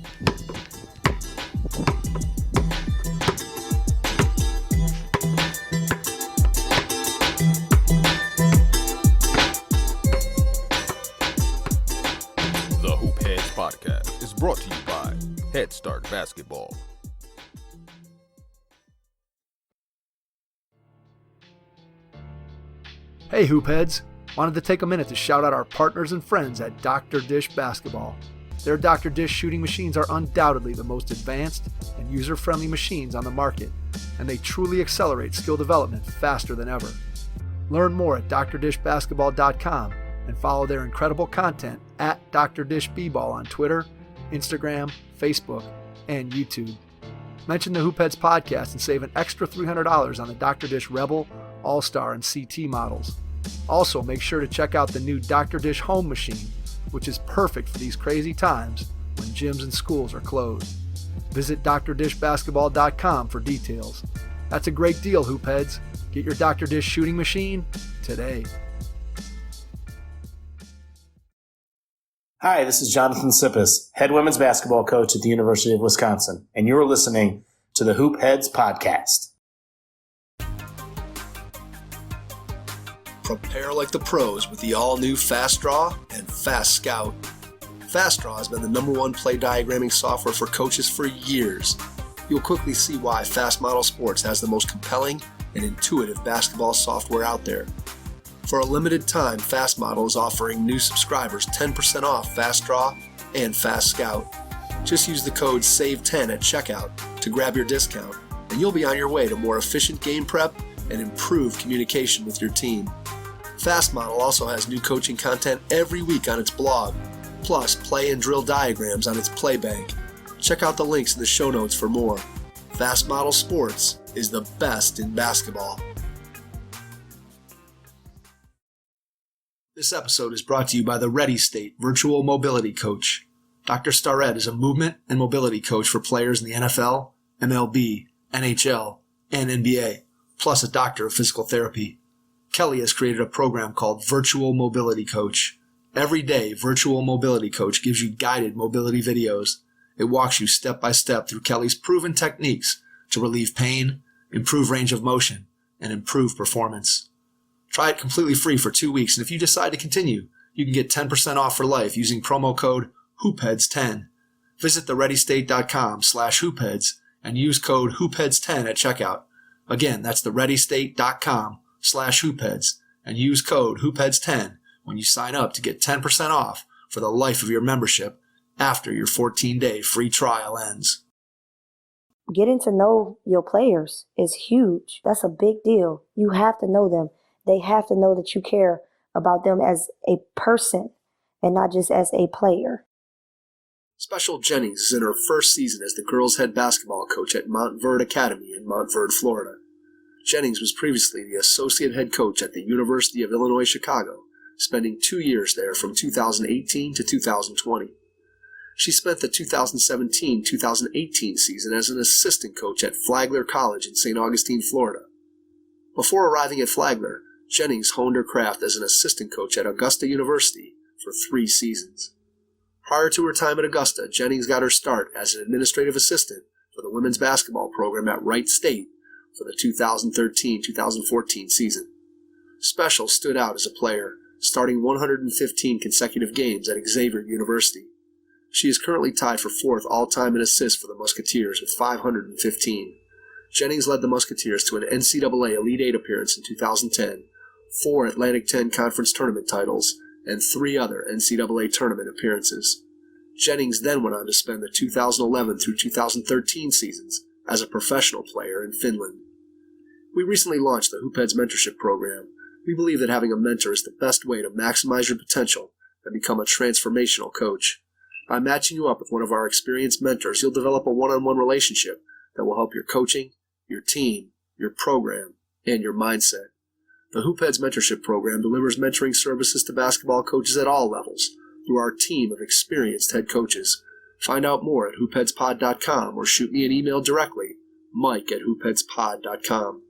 The Hoop Heads Podcast is brought to you by Head Start Basketball. Hey Hoopheads! Wanted to take a minute to shout out our partners and friends at Dr. Dish Basketball. Their Dr. Dish shooting machines are undoubtedly the most advanced and user-friendly machines on the market, and they truly accelerate skill development faster than ever. Learn more at drdishbasketball.com and follow their incredible content at Dr. Dish B-Ball on Twitter, Instagram, Facebook, and YouTube. Mention the Hoopheads Podcast and save an extra $300 on the Dr. Dish Rebel, All-Star, and CT models. Also, make sure to check out the new Dr. Dish Home Machine, which is perfect for these crazy times when gyms and schools are closed. Visit drdishbasketball.com for details. That's a great deal, Hoopheads. Get your Dr. Dish shooting machine today. Hi, this is Jonathan Sippis, head women's basketball coach at the University of Wisconsin, and you're listening to the Hoop Heads Podcast. Prepare like the pros with the all-new Fast Draw and Fast Scout. Fast Draw has been the #1 play diagramming software for coaches for years. You'll quickly see why Fast Model Sports has the most compelling and intuitive basketball software out there. For a limited time, Fast Model is offering new subscribers 10% off Fast Draw and Fast Scout. Just use the code SAVE10 at checkout to grab your discount, and you'll be on your way to more efficient game prep and improved communication with your team. Fast Model also has new coaching content every week on its blog, plus play and drill diagrams on its play bank. Check out the links in the show notes for more. Fast Model Sports is the best in basketball. This episode is brought to you by the Wright State Virtual Mobility Coach. Dr. Starrett is a movement and mobility coach for players in the NFL, MLB, NHL, and NBA, plus a doctor of physical therapy. Kelly has created a program called Virtual Mobility Coach. Every day, Virtual Mobility Coach gives you guided mobility videos. It walks you step by step through Kelly's proven techniques to relieve pain, improve range of motion, and improve performance. Try it completely free for 2 weeks, and if you decide to continue, you can get 10% off for life using promo code HoopHeads10. Visit thereadystate.com/hoopheads and use code HoopHeads10 at checkout. Again, that's thereadystate.com/hoopheads and use code HoopHeads10 when you sign up to get 10% off for the life of your membership after your 14-day free trial ends. Getting to know your players is huge. That's a big deal. You have to know them. They have to know that you care about them as a person and not just as a player. Special Jennings is in her first season as the girls' head basketball coach at Montverde Academy in Montverde, Florida. Jennings was previously the associate head coach at the University of Illinois Chicago, spending 2 years there from 2018 to 2020. She spent the 2017-2018 season as an assistant coach at Flagler College in Saint Augustine, Florida. Before arriving at Flagler, Jennings honed her craft as an assistant coach at Augusta University for 3 seasons. Prior to her time at Augusta, Jennings got her start as an administrative assistant for the women's basketball program at Wright State for the 2013-2014 season. Special stood out as a player, starting 115 consecutive games at Xavier University. She is currently tied for 4th all-time in assists for the Musketeers with 515. Jennings led the Musketeers to an NCAA Elite 8 appearance in 2010, 4 Atlantic 10 Conference Tournament titles, and 3 other NCAA Tournament appearances. Jennings then went on to spend the 2011 through 2013 seasons as a professional player in Finland. We recently launched the Hoopheads Mentorship Program. We believe that having a mentor is the best way to maximize your potential and become a transformational coach. By matching you up with one of our experienced mentors, you'll develop a one-on-one relationship that will help your coaching, your team, your program, and your mindset. The Hoopheads Mentorship Program delivers mentoring services to basketball coaches at all levels through our team of experienced head coaches. Find out more at hoopheadspod.com or shoot me an email directly, mike@hoopheadspod.com.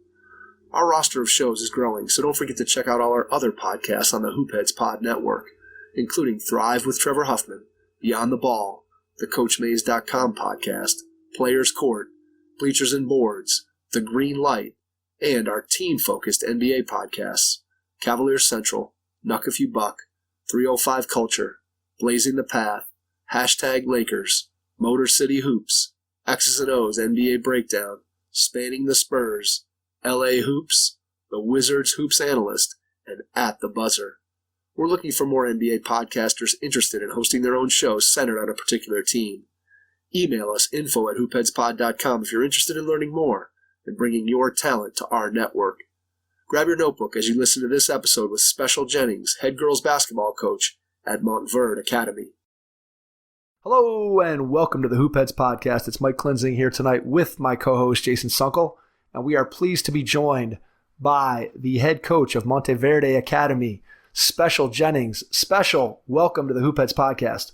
Our roster of shows is growing, so don't forget to check out all our other podcasts on the Hoopheads Pod Network, including Thrive with Trevor Huffman, Beyond the Ball, the CoachMaze.com podcast, Players Court, Bleachers and Boards, The Green Light, and our team-focused NBA podcasts, Cavaliers Central, Knuck If You Buck, 305 Culture, Blazing the Path, Hashtag Lakers, Motor City Hoops, X's and O's NBA Breakdown, Spanning the Spurs, LA Hoops, The Wizards Hoops Analyst, and At the Buzzer. We're looking for more NBA podcasters interested in hosting their own shows centered on a particular team. Email us info@hoopheadspod.com if you're interested in learning more and bringing your talent to our network. Grab your notebook as you listen to this episode with Special Jennings, head girls basketball coach at Montverde Academy. Hello and welcome to the Hoopheads Podcast. It's Mike Klinzing here tonight with my co-host Jason Sunkel, and we are pleased to be joined by the head coach of Montverde Academy, Special Jennings. Special, welcome to the Hoopheads Podcast.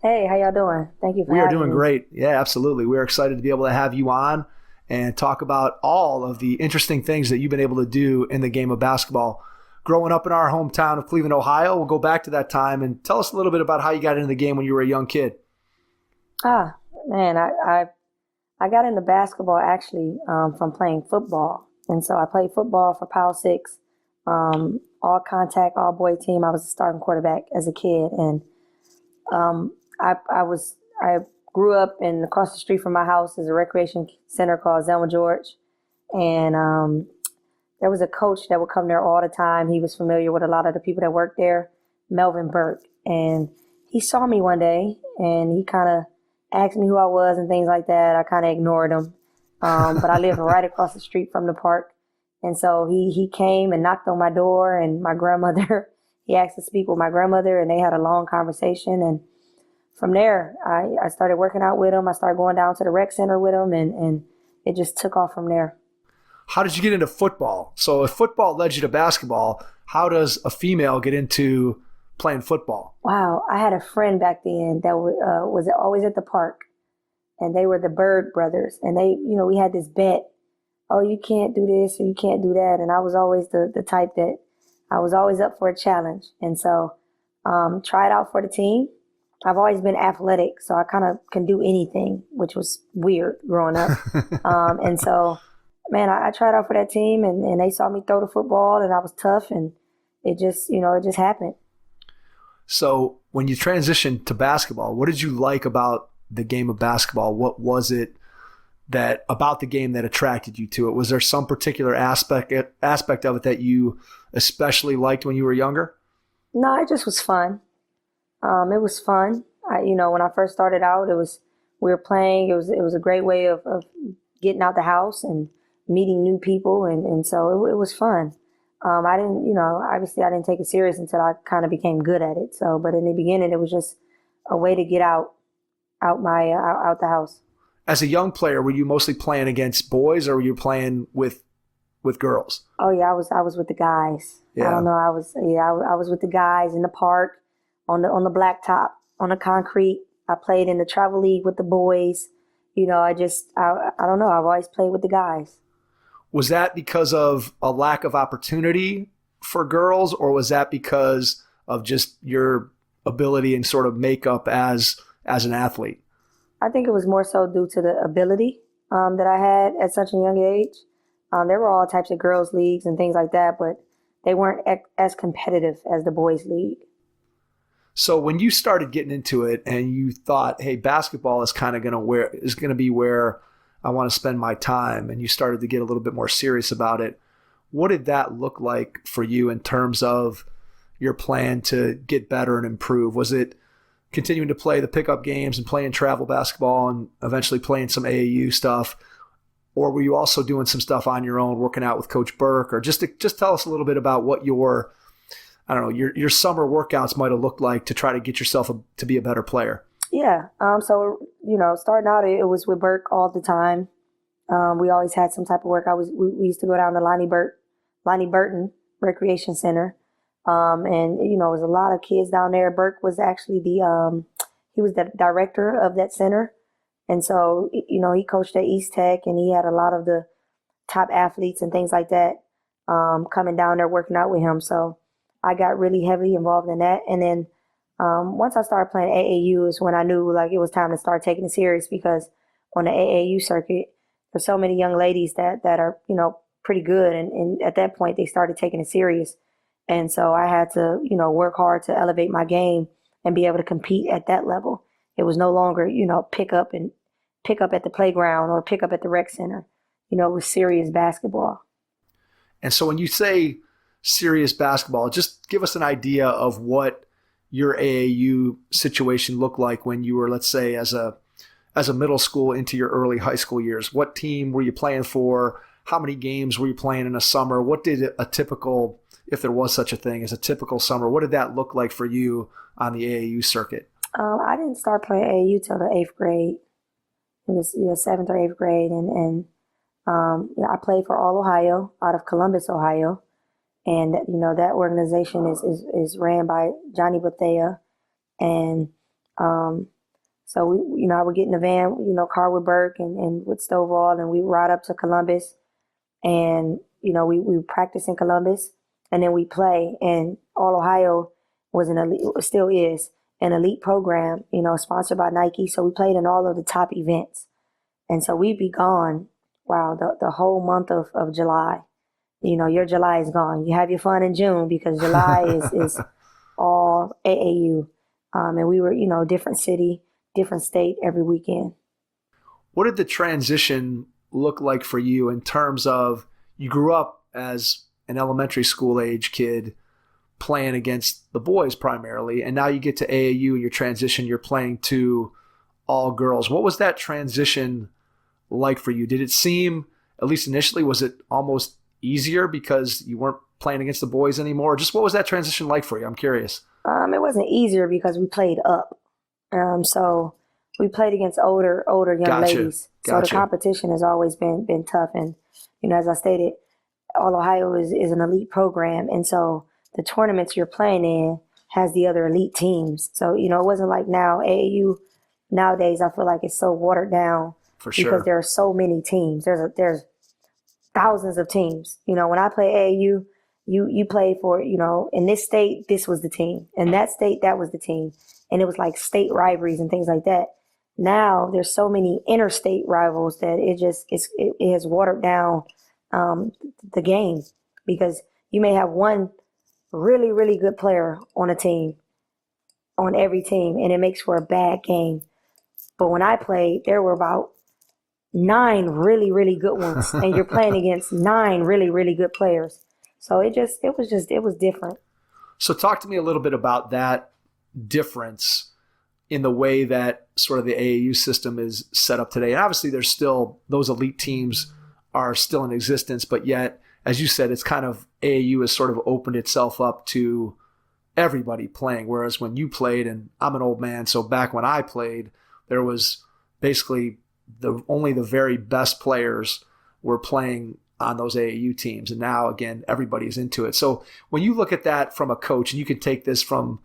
Hey, how y'all doing? Thank you for having me. We are doing great. Yeah, absolutely. We're excited to be able to have you on and talk about all of the interesting things that you've been able to do in the game of basketball. Growing up in our hometown of Cleveland, Ohio, we'll go back to that time and tell us a little bit about how you got into the game when you were a young kid. I got into basketball actually from playing football. And so I played football for Power 6, all contact, all boy team. I was a starting quarterback as a kid. And I grew up and across the street from my house is a recreation center called Zelma George. And there was a coach that would come there all the time. He was familiar with a lot of the people that worked there, Melvin Burke. And he saw me one day and he kind of asked me who I was and things like that. I kind of ignored him. But I lived right across the street from the park. And so he came and knocked on my door, and my grandmother, he asked to speak with my grandmother, and they had a long conversation. And from there, I started working out with him. I started going down to the rec center with him, and it just took off from there. How did you get into football? So if football led you to basketball, how does a female get into playing football? Wow. I had a friend back then that was always at the park, and they were the Bird brothers. And they, we had this bet, oh, you can't do this or you can't do that. And I was always the type that I was always up for a challenge. And so tried out for the team. I've always been athletic, so I kind of can do anything, which was weird growing up. And so, man, I tried out for that team, and they saw me throw the football, and I was tough, and it just happened. So when you transitioned to basketball, what did you like about the game of basketball? What was it that about the game that attracted you to it? Was there some particular aspect of it that you especially liked when you were younger? No, it just was fun. It was fun. When I first started out, we were playing. It was a great way of getting out the house and meeting new people, and so it was fun. I didn't, obviously I didn't take it serious until I kind of became good at it. So, but in the beginning, it was just a way to get out the house. As a young player, were you mostly playing against boys, or were you playing with girls? Oh yeah, I was with the guys. Yeah. I don't know. I was with the guys in the park, on the blacktop, on the concrete. I played in the travel league with the boys. I don't know. I've always played with the guys. Was that because of a lack of opportunity for girls, or was that because of just your ability and sort of makeup as an athlete? I think it was more so due to the ability that I had at such a young age. There were all types of girls' leagues and things like that, but they weren't as competitive as the boys' league. So when you started getting into it and you thought, hey, basketball is kind of going to be where I want to spend my time, and you started to get a little bit more serious about it, what did that look like for you in terms of your plan to get better and improve? Was it continuing to play the pickup games and playing travel basketball and eventually playing some AAU stuff? Or were you also doing some stuff on your own, working out with Coach Burke? Or just tell us a little bit about what your summer workouts might have looked like to try to get yourself to be a better player. Yeah. So, starting out, it was with Burke all the time. We always had some type of work. We used to go down to Lonnie Burton Recreation Center. And it was a lot of kids down there. Burke was actually he was the director of that center. And so, he coached at East Tech, and he had a lot of the top athletes and things like that coming down there working out with him. So I got really heavily involved in that. And then Once I started playing AAU is when I knew like it was time to start taking it serious, because on the AAU circuit, there's so many young ladies that are, pretty good. And at that point, they started taking it serious. And so I had to, work hard to elevate my game and be able to compete at that level. It was no longer, pick up at the playground or pick up at the rec center. It was serious basketball. And so when you say serious basketball, just give us an idea of what your AAU situation looked like when you were, let's say, as a middle school into your early high school years. What team were you playing for? How many games were you playing in a summer? What did a typical, if there was such a thing as a typical summer, what did that look like for you on the AAU circuit? I didn't start playing AAU till the 8th grade. It was 7th or 8th grade. And I played for All Ohio out of Columbus, Ohio. And, that organization is ran by Johnny Bethea. And so, I would get in the van, car with Burke and with Stovall, and we ride up to Columbus. And, we practice in Columbus, and then we play. And All Ohio was still is an elite program, sponsored by Nike. So we played in all of the top events. And so we'd be gone, the whole month of July. Your July is gone. You have your fun in June because July is all AAU. And we were, different city, different state every weekend. What did the transition look like for you in terms of you grew up as an elementary school age kid playing against the boys primarily, and now you get to AAU and your transition, you're playing to all girls. What was that transition like for you? Did it seem, at least initially, was it almost easier because you weren't playing against the boys anymore? Just what was that transition like for you? I'm curious. It wasn't easier because we played up. So we played against older young ladies. So the competition has always been tough. And, as I stated, All Ohio is an elite program. And so the tournaments you're playing in has the other elite teams. So, it wasn't like now AAU nowadays, I feel like it's so watered down. For sure. Because there are so many teams. There's thousands of teams. When I play AAU, you play for, in this state, this was the team. In that state, that was the team. And it was like state rivalries and things like that. Now there's so many interstate rivals that it has watered down the game, because you may have one really, really good player on a team, on every team, and it makes for a bad game. But when I played, there were about 9 really, really good ones, and you're playing against 9 really, really good players. So it was different. So talk to me a little bit about that difference in the way that sort of the AAU system is set up today. And obviously there's still, those elite teams are still in existence, but yet, as you said, it's kind of, AAU has sort of opened itself up to everybody playing. Whereas when you played, and I'm an old man, so back when I played, there was basically only the very best players were playing on those AAU teams. And now, again, everybody's into it. So when you look at that from a coach, and you can take this from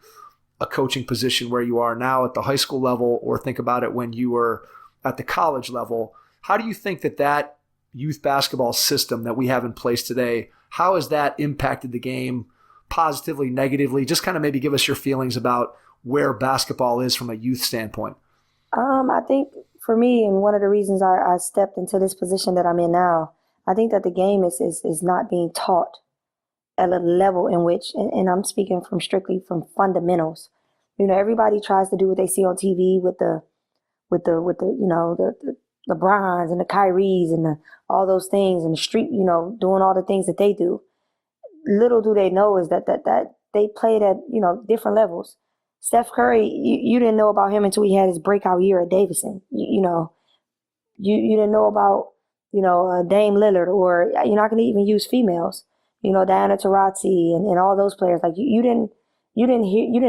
a coaching position where you are now at the high school level, or think about it when you were at the college level, how do you think that youth basketball system that we have in place today, how has that impacted the game positively, negatively? Just kind of maybe give us your feelings about where basketball is from a youth standpoint. I think for me, and one of the reasons I stepped into this position that I'm in now, I think that the game is not being taught at a level in which, and I'm speaking strictly from fundamentals. Everybody tries to do what they see on TV with the LeBrons and the Kyries and all those things, and the street, doing all the things that they do. Little do they know is that they played at, different levels. Steph Curry, you didn't know about him until he had his breakout year at Davidson. You didn't know about, Dame Lillard, or you're not going to even use females. Diana Taurasi and all those players. Like you didn't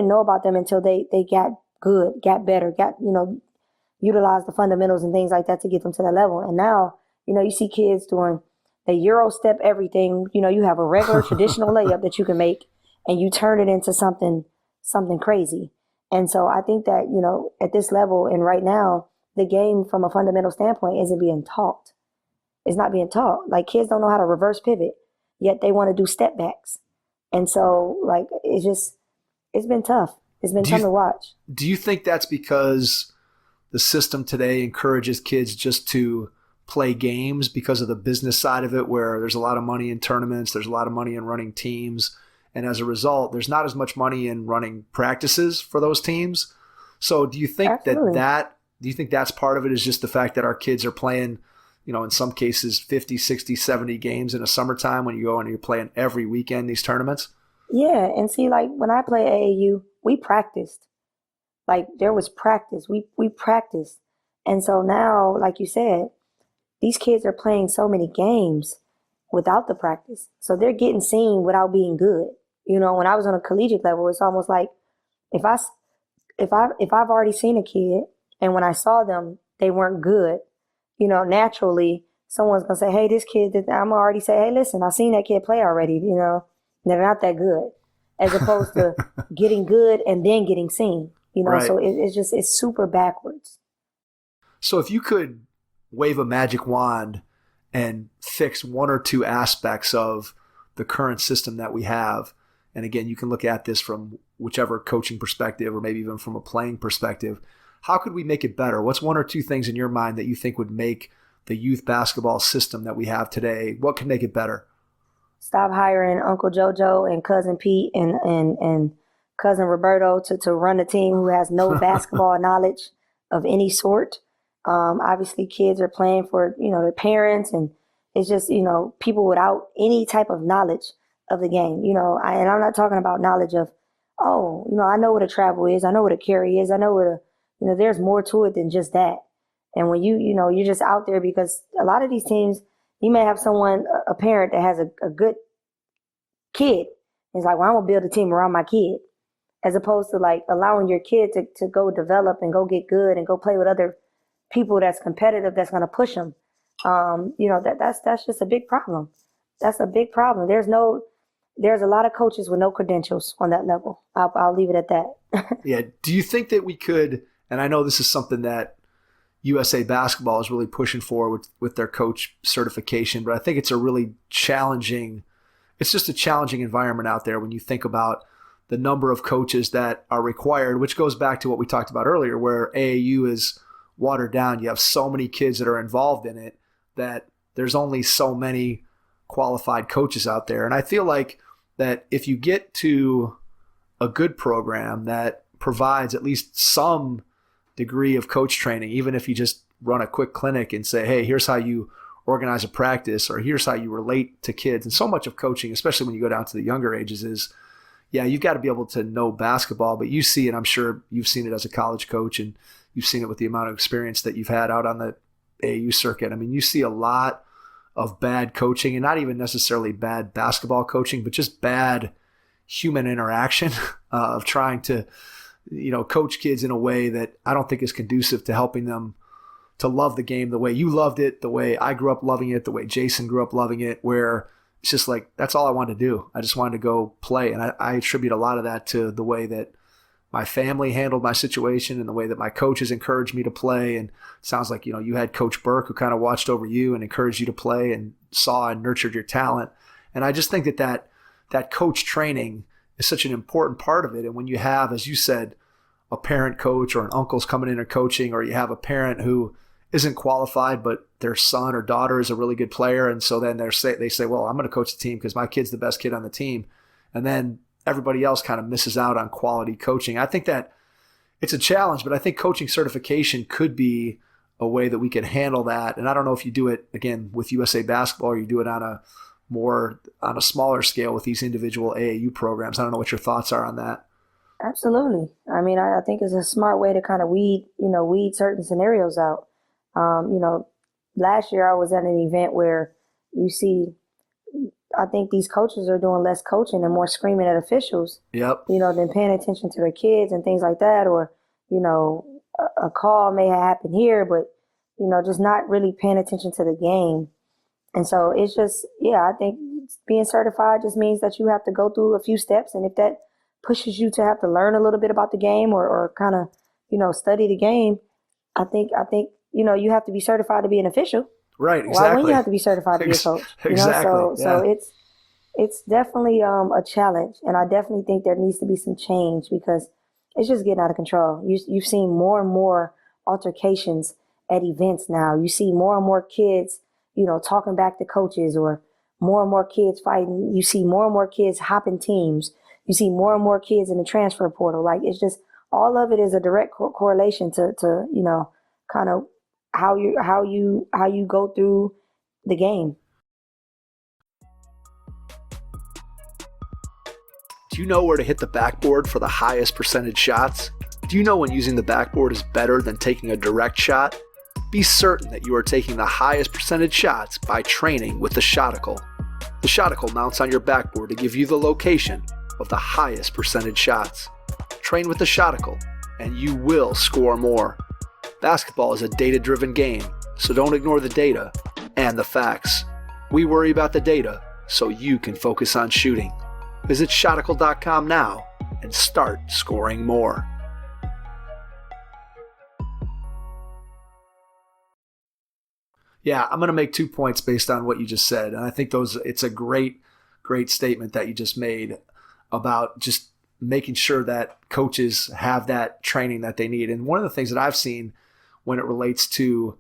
know about them until they got good, got better, utilized the fundamentals and things like that to get them to that level. And now, you see kids doing the Euro step everything. You have a regular traditional layup that you can make, and you turn it into something crazy. And so I think that, at this level and right now, the game from a fundamental standpoint isn't being taught. It's not being taught. Like, kids don't know how to reverse pivot, yet they want to do step backs. And so, like, it's been tough. It's been fun to watch. Do you think that's because the system today encourages kids just to play games because of the business side of it, where there's a lot of money in tournaments, there's a lot of money in running teams, and as a result, there's not as much money in running practices for those teams? So do you think do you think that's part of it, is just the fact that our kids are playing, in some cases 50, 60, 70 games in the summertime when you go and you're playing every weekend these tournaments? Yeah, and see, like when I play AAU, we practiced. Like there was practice. We practiced. And so now, like you said, these kids are playing so many games without the practice. So they're getting seen without being good. When I was on a collegiate level, it's almost like if I've already seen a kid and when I saw them, they weren't good, naturally someone's going to say, hey, this kid, I'm already say, hey, listen, I've seen that kid play already, they're not that good, as opposed to getting good and then getting seen, Right. So it's super backwards. So if you could wave a magic wand and fix one or two aspects of the current system that we have, and again, you can look at this from whichever coaching perspective or maybe even from a playing perspective, how could we make it better? What's one or two things in your mind that you think would make the youth basketball system that we have today, what can make it better? Stop hiring Uncle JoJo and Cousin Pete and Cousin Roberto to run a team who has no basketball knowledge of any sort. Obviously, kids are playing for, their parents, and it's just, people without any type of knowledge of the game, and I'm not talking about knowledge of, I know what a travel is. I know what a carry is. I know what there's more to it than just that. And when you're just out there, because a lot of these teams, you may have a parent that has a good kid. It's like, well, I'm going to build a team around my kid, as opposed to like allowing your kid to go develop and go get good and go play with other people that's competitive, that's going to push them. That's just a big problem. That's a big problem. There's a lot of coaches with no credentials on that level. I'll leave it at that. Yeah. Do you think that we could, and I know this is something that USA Basketball is really pushing for with their coach certification, but I think it's just a challenging environment out there when you think about the number of coaches that are required, which goes back to what we talked about earlier, where AAU is watered down. You have so many kids that are involved in it that there's only so many qualified coaches out there. And I feel like that if you get to a good program that provides at least some degree of coach training, even if you just run a quick clinic and say, hey, here's how you organize a practice, or here's how you relate to kids. And so much of coaching, especially when you go down to the younger ages, is, yeah, you've got to be able to know basketball, but you see it, I'm sure you've seen it as a college coach, and you've seen it with the amount of experience that you've had out on the AAU circuit. I mean, you see a lot of bad coaching, and not even necessarily bad basketball coaching, but just bad human interaction of trying to, coach kids in a way that I don't think is conducive to helping them to love the game the way you loved it, the way I grew up loving it, the way Jason grew up loving it, where it's just like, that's all I wanted to do. I just wanted to go play. And I attribute a lot of that to the way that my family handled my situation and the way that my coaches encouraged me to play. And it sounds like, you had Coach Burke who kind of watched over you and encouraged you to play and saw and nurtured your talent. And I just think that coach training is such an important part of it. And when you have, as you said, a parent coach or an uncle's coming in and coaching, or you have a parent who isn't qualified, but their son or daughter is a really good player. And so then they say, well, I'm going to coach the team because my kid's the best kid on the team. And then everybody else kind of misses out on quality coaching. I think that it's a challenge, but I think coaching certification could be a way that we can handle that. And I don't know if you do it, again, with USA Basketball, or you do it on a smaller scale with these individual AAU programs. I don't know what your thoughts are on that. Absolutely. I mean, I think it's a smart way to kind of weed certain scenarios out. Last year I was at an event where you see, I think these coaches are doing less coaching and more screaming at officials, Yep. Than paying attention to their kids and things like that. Or, a call may have happened here, but, just not really paying attention to the game. And so it's just, I think being certified just means that you have to go through a few steps. And if that pushes you to have to learn a little bit about the game or kind of, study the game, I think, you have to be certified to be an official. Right. Exactly. Why wouldn't you have to be certified to be a coach? Exactly. So it's definitely a challenge. And I definitely think there needs to be some change, because it's just getting out of control. You've seen more and more altercations at events now. You see more and more kids, talking back to coaches, or more and more kids fighting. You see more and more kids hopping teams. You see more and more kids in the transfer portal. Like, it's just, all of it is a direct correlation to kind of how you go through the game. Do you know where to hit the backboard for the highest percentage shots? Do you know when using the backboard is better than taking a direct shot? Be certain that you are taking the highest percentage shots by training with the Shoticle. The Shoticle mounts on your backboard to give you the location of the highest percentage shots. Train with the Shoticle, and you will score more. Basketball is a data-driven game, so don't ignore the data and the facts. We worry about the data so you can focus on shooting. Visit Shoticle.com now and start scoring more. Yeah, I'm going to make 2 points based on what you just said. And I think it's a great statement that you just made about just making sure that coaches have that training that they need. And one of the things that I've seen when it relates to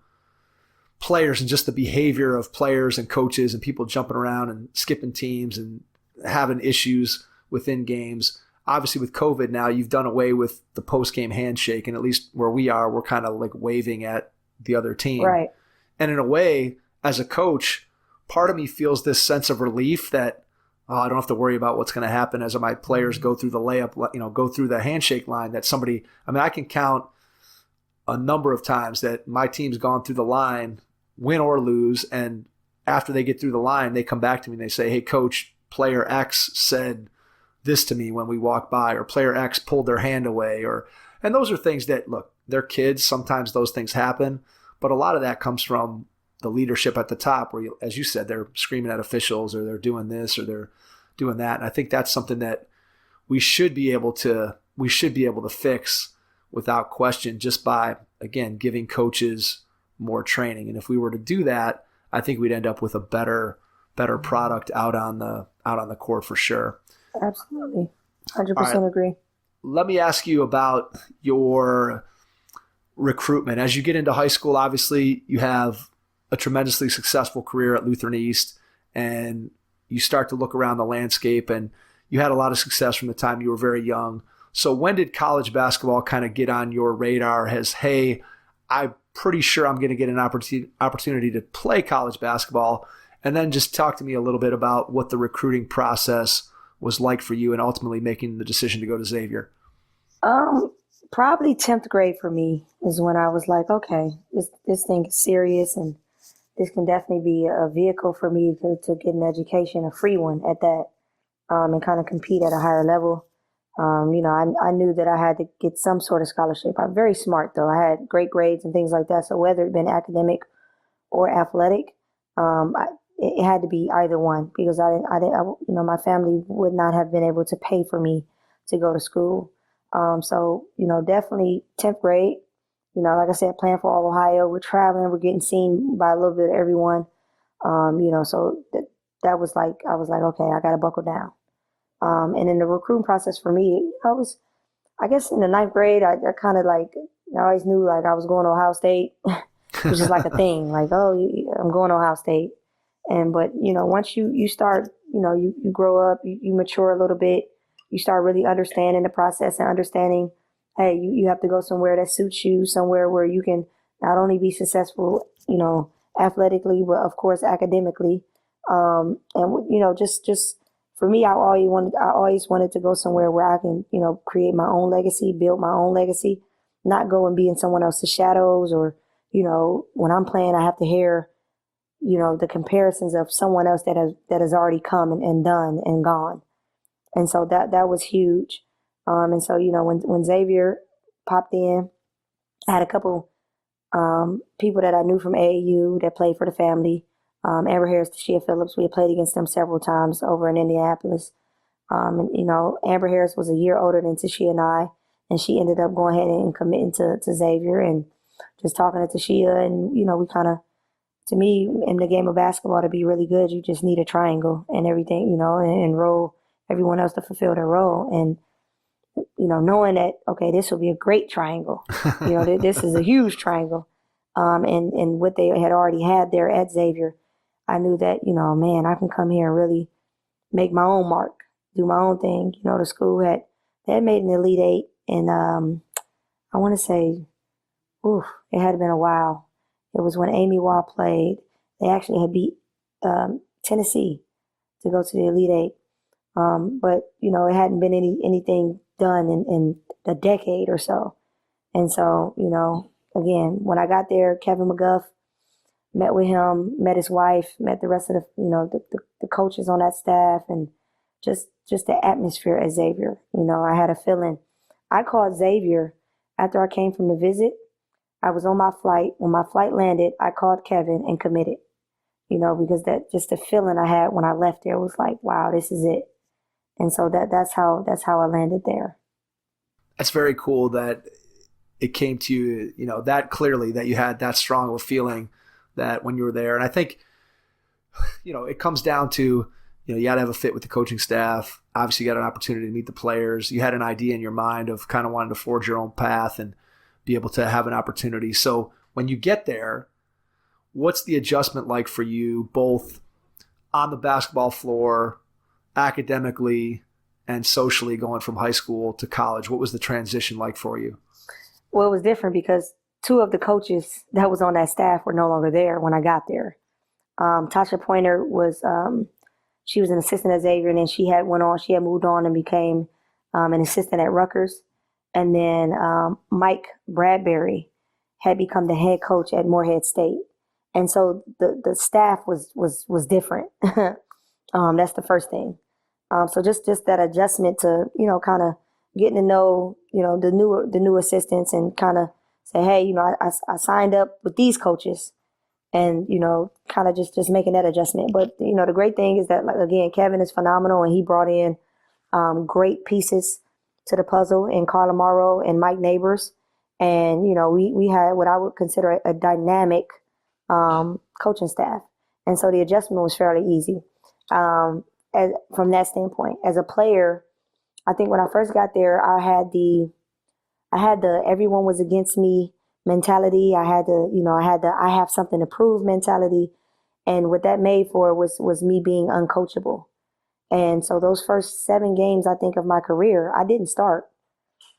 players and just the behavior of players and coaches and people jumping around and skipping teams and having issues within games. Obviously with COVID now, you've done away with the post-game handshake, and at least where we are, we're kind of like waving at the other team. Right. And in a way, as a coach, part of me feels this sense of relief that I don't have to worry about what's going to happen as my players go through the layup, go through the handshake line, that somebody, I can count a number of times that my team's gone through the line, win or lose, and after they get through the line, they come back to me and they say, hey, coach, player X said this to me when we walked by, or player X pulled their hand away, and those are things that, look, they're kids. Sometimes those things happen, but a lot of that comes from the leadership at the top where, as you said, they're screaming at officials, or they're doing this, or they're doing that. And I think that's something that we should be able to fix without question, just by, again, giving coaches more training. And if we were to do that, I think we'd end up with a better product out on the court for sure. Absolutely. 100% agree. Let me ask you about your recruitment. As you get into high school, obviously you have a tremendously successful career at Lutheran East, and you start to look around the landscape, and you had a lot of success from the time you were very young. So when did college basketball kind of get on your radar as, hey, I'm pretty sure I'm going to get an opportunity to play college basketball? And then just talk to me a little bit about what the recruiting process was like for you and ultimately making the decision to go to Xavier. Probably 10th grade for me is when I was like, okay, this thing is serious, and this can definitely be a vehicle for me to get an education, a free one at that, and kind of compete at a higher level. I knew that I had to get some sort of scholarship. I'm very smart, though. I had great grades and things like that. So whether it been academic or athletic, it had to be either one, because my family would not have been able to pay for me to go to school. So definitely 10th grade, like I said, playing for all Ohio, we're traveling, we're getting seen by a little bit of everyone. So that was like, I was like, okay, I got to buckle down. And in the recruiting process for me, I guess in the 9th grade, I kind of like, I always knew like I was going to Ohio State, which is like a thing, like, oh, I'm going to Ohio State. But once you start, you grow up, you mature a little bit, you start really understanding the process and understanding, hey, you have to go somewhere that suits you, somewhere where you can not only be successful, athletically, but of course academically. Just for me, I always wanted to go somewhere where I can, create my own legacy, build my own legacy, not go and be in someone else's shadows, or, when I'm playing, I have to hear, the comparisons of someone else that has already come and done and gone. And so that was huge. And so, when Xavier popped in, I had a couple people that I knew from AAU that played for the family. Amber Harris, Tashia Phillips, we had played against them several times over in Indianapolis. Amber Harris was a year older than Tashia and I, and she ended up going ahead and committing to Xavier, and just talking to Tashia, and, we kind of, to me, in the game of basketball, to be really good, you just need a triangle and everything, and enroll everyone else to fulfill their role. And, knowing that, okay, this will be a great triangle. This is a huge triangle. And what they had already had there at Xavier, I knew that, man, I can come here and really make my own mark, do my own thing. The school they had made an Elite Eight, and I want to say, it had been a while. It was when Amy Waugh played. They actually had beat Tennessee to go to the Elite Eight. But, it hadn't been anything done in a decade or so. And so, again, when I got there, Kevin McGuff, met with him, met his wife, met the rest of the coaches on that staff, and just the atmosphere at Xavier. I had a feeling. I called Xavier after I came from the visit. I was on my flight. When my flight landed, I called Kevin and committed, because that just the feeling I had when I left there was like, wow, this is it. And so that's how I landed there. That's very cool that it came to you, that clearly, that you had that strong of a feeling that when you were there. And I think, it comes down to, you had to have a fit with the coaching staff. Obviously, you got an opportunity to meet the players. You had an idea in your mind of kind of wanting to forge your own path and be able to have an opportunity. So when you get there, what's the adjustment like for you, both on the basketball floor, academically, and socially, going from high school to college? What was the transition like for you? Well, it was different because two of the coaches that was on that staff were no longer there when I got there. Tasha Pointer was, she was an assistant at Xavier, and then she had moved on and became an assistant at Rutgers. And then Mike Bradbury had become the head coach at Morehead State. And so the staff was different. That's the first thing. So just that adjustment to, kind of getting to know, the new assistants, and kind of say, hey, I signed up with these coaches, and, kind of just making that adjustment. But, the great thing is that, like, again, Kevin is phenomenal, and he brought in great pieces to the puzzle in Carla Morrow and Mike Neighbors. And, we had what I would consider a dynamic coaching staff. And so the adjustment was fairly easy. From that standpoint, as a player, I think when I first got there, I had the everyone was against me mentality. I had the I have something to prove mentality. And what that made for was me being uncoachable. And so those first 7 games, I think, of my career, I didn't start.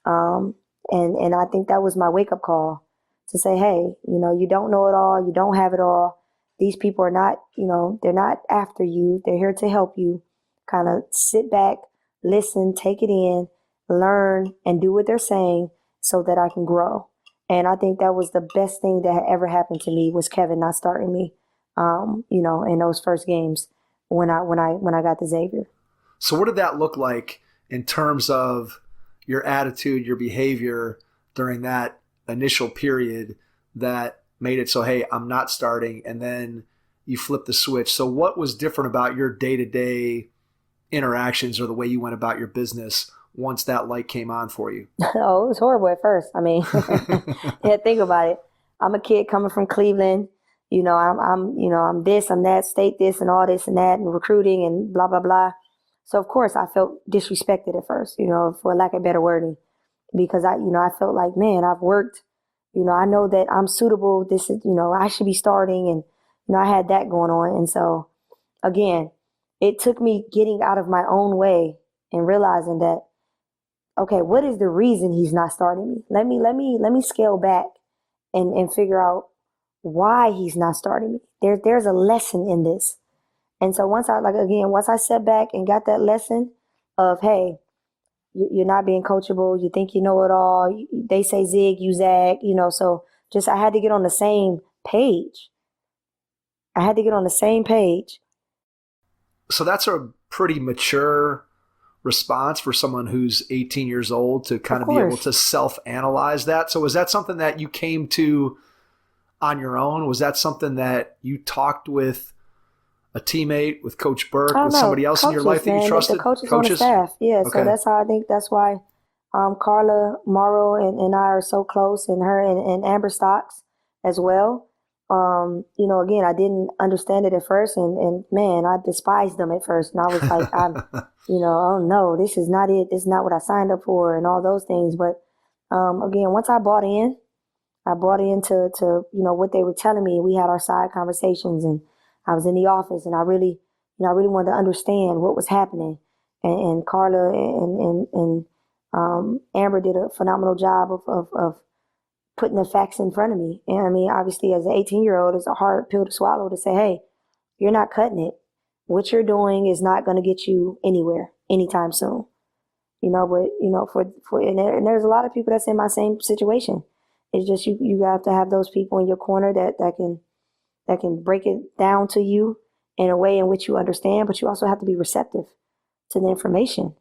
And I think that was my wake-up call to say, hey, you don't know it all. You don't have it all. These people are not, they're not after you. They're here to help you. Kind of sit back, listen, take it in, learn, and do what they're saying so that I can grow. And I think that was the best thing that had ever happened to me, was Kevin not starting me, in those first games when I got to Xavier. So what did that look like in terms of your attitude, your behavior during that initial period that made it so, hey, I'm not starting, and then you flip the switch? So what was different about your day-to-day interactions or the way you went about your business once that light came on for you? Oh, it was horrible at first. I mean, yeah, think about it. I'm a kid coming from Cleveland. I'm this, I'm that, state this, and all this and that, and recruiting and blah, blah, blah. So of course I felt disrespected at first, for lack of better wording, because I felt like, man, I've worked, I know that I'm suitable. This is, I should be starting. And, I had that going on. And so again, it took me getting out of my own way and realizing that, okay, what is the reason he's not starting me? Let me scale back and figure out why he's not starting me. There's a lesson in this. And so once I sat back and got that lesson of, hey, you're not being coachable, you think you know it all, they say zig, you zag, so just I had to get on the same page. So that's a pretty mature response for someone who's 18 years old to kind of be able to self-analyze that. So was that something that you came to on your own? Was that something that you talked with a teammate, with Coach Burke, with somebody else in your life that you trusted? The coaches on the staff, yeah. Okay. So that's why Carla Morrow and I are so close, and her and Amber Stocks as well. Again, I didn't understand it at first, and man, I despised them at first. And I was like, oh no, this is not it. This is not what I signed up for, and all those things. But again, once I bought into what they were telling me. We had our side conversations, and I was in the office, and I really wanted to understand what was happening. And Carla and Amber did a phenomenal job of putting the facts in front of me. And I mean, obviously, as an 18-year-old, it's a hard pill to swallow to say, hey, you're not cutting it. What you're doing is not going to get you anywhere anytime soon. And there's a lot of people that's in my same situation. It's just you have to have those people in your corner that can break it down to you in a way in which you understand, but you also have to be receptive to the information.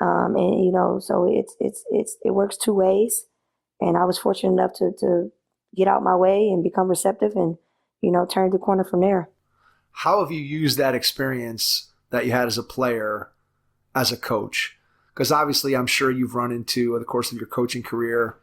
So it works two ways. And I was fortunate enough to get out my way and become receptive and, turn the corner from there. How have you used that experience that you had as a player, as a coach? Because obviously I'm sure you've run into, in the course of your coaching career,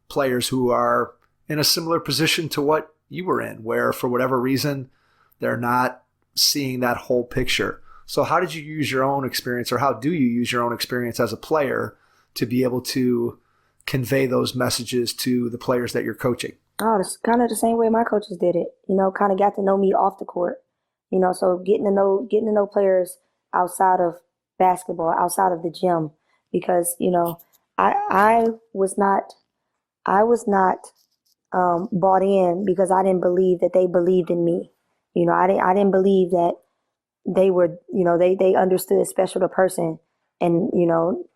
players who are in a similar position to what you were in, where for whatever reason, they're not seeing that whole picture. So how did you use your own experience, or how do you use your own experience as a player to be able to convey those messages to the players that you're coaching? Oh, it's kind of the same way my coaches did it. Kind of got to know me off the court. So getting to know players outside of basketball, outside of the gym, because I was not bought in because I didn't believe that they believed in me. I didn't believe that they were, they understood special to person and,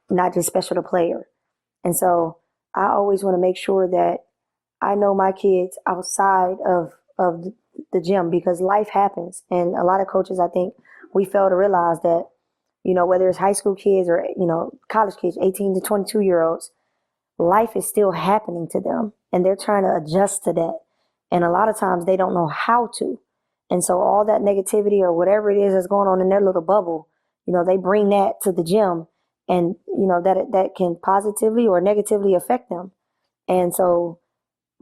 not just special to player. And so I always want to make sure that I know my kids outside of the gym, because life happens. And a lot of coaches, I think we fail to realize that, whether it's high school kids or, college kids, 18 to 22-year-olds, life is still happening to them and they're trying to adjust to that. And a lot of times they don't know how to. And so all that negativity or whatever it is that's going on in their little bubble, they bring that to the gym, and, that can positively or negatively affect them. And so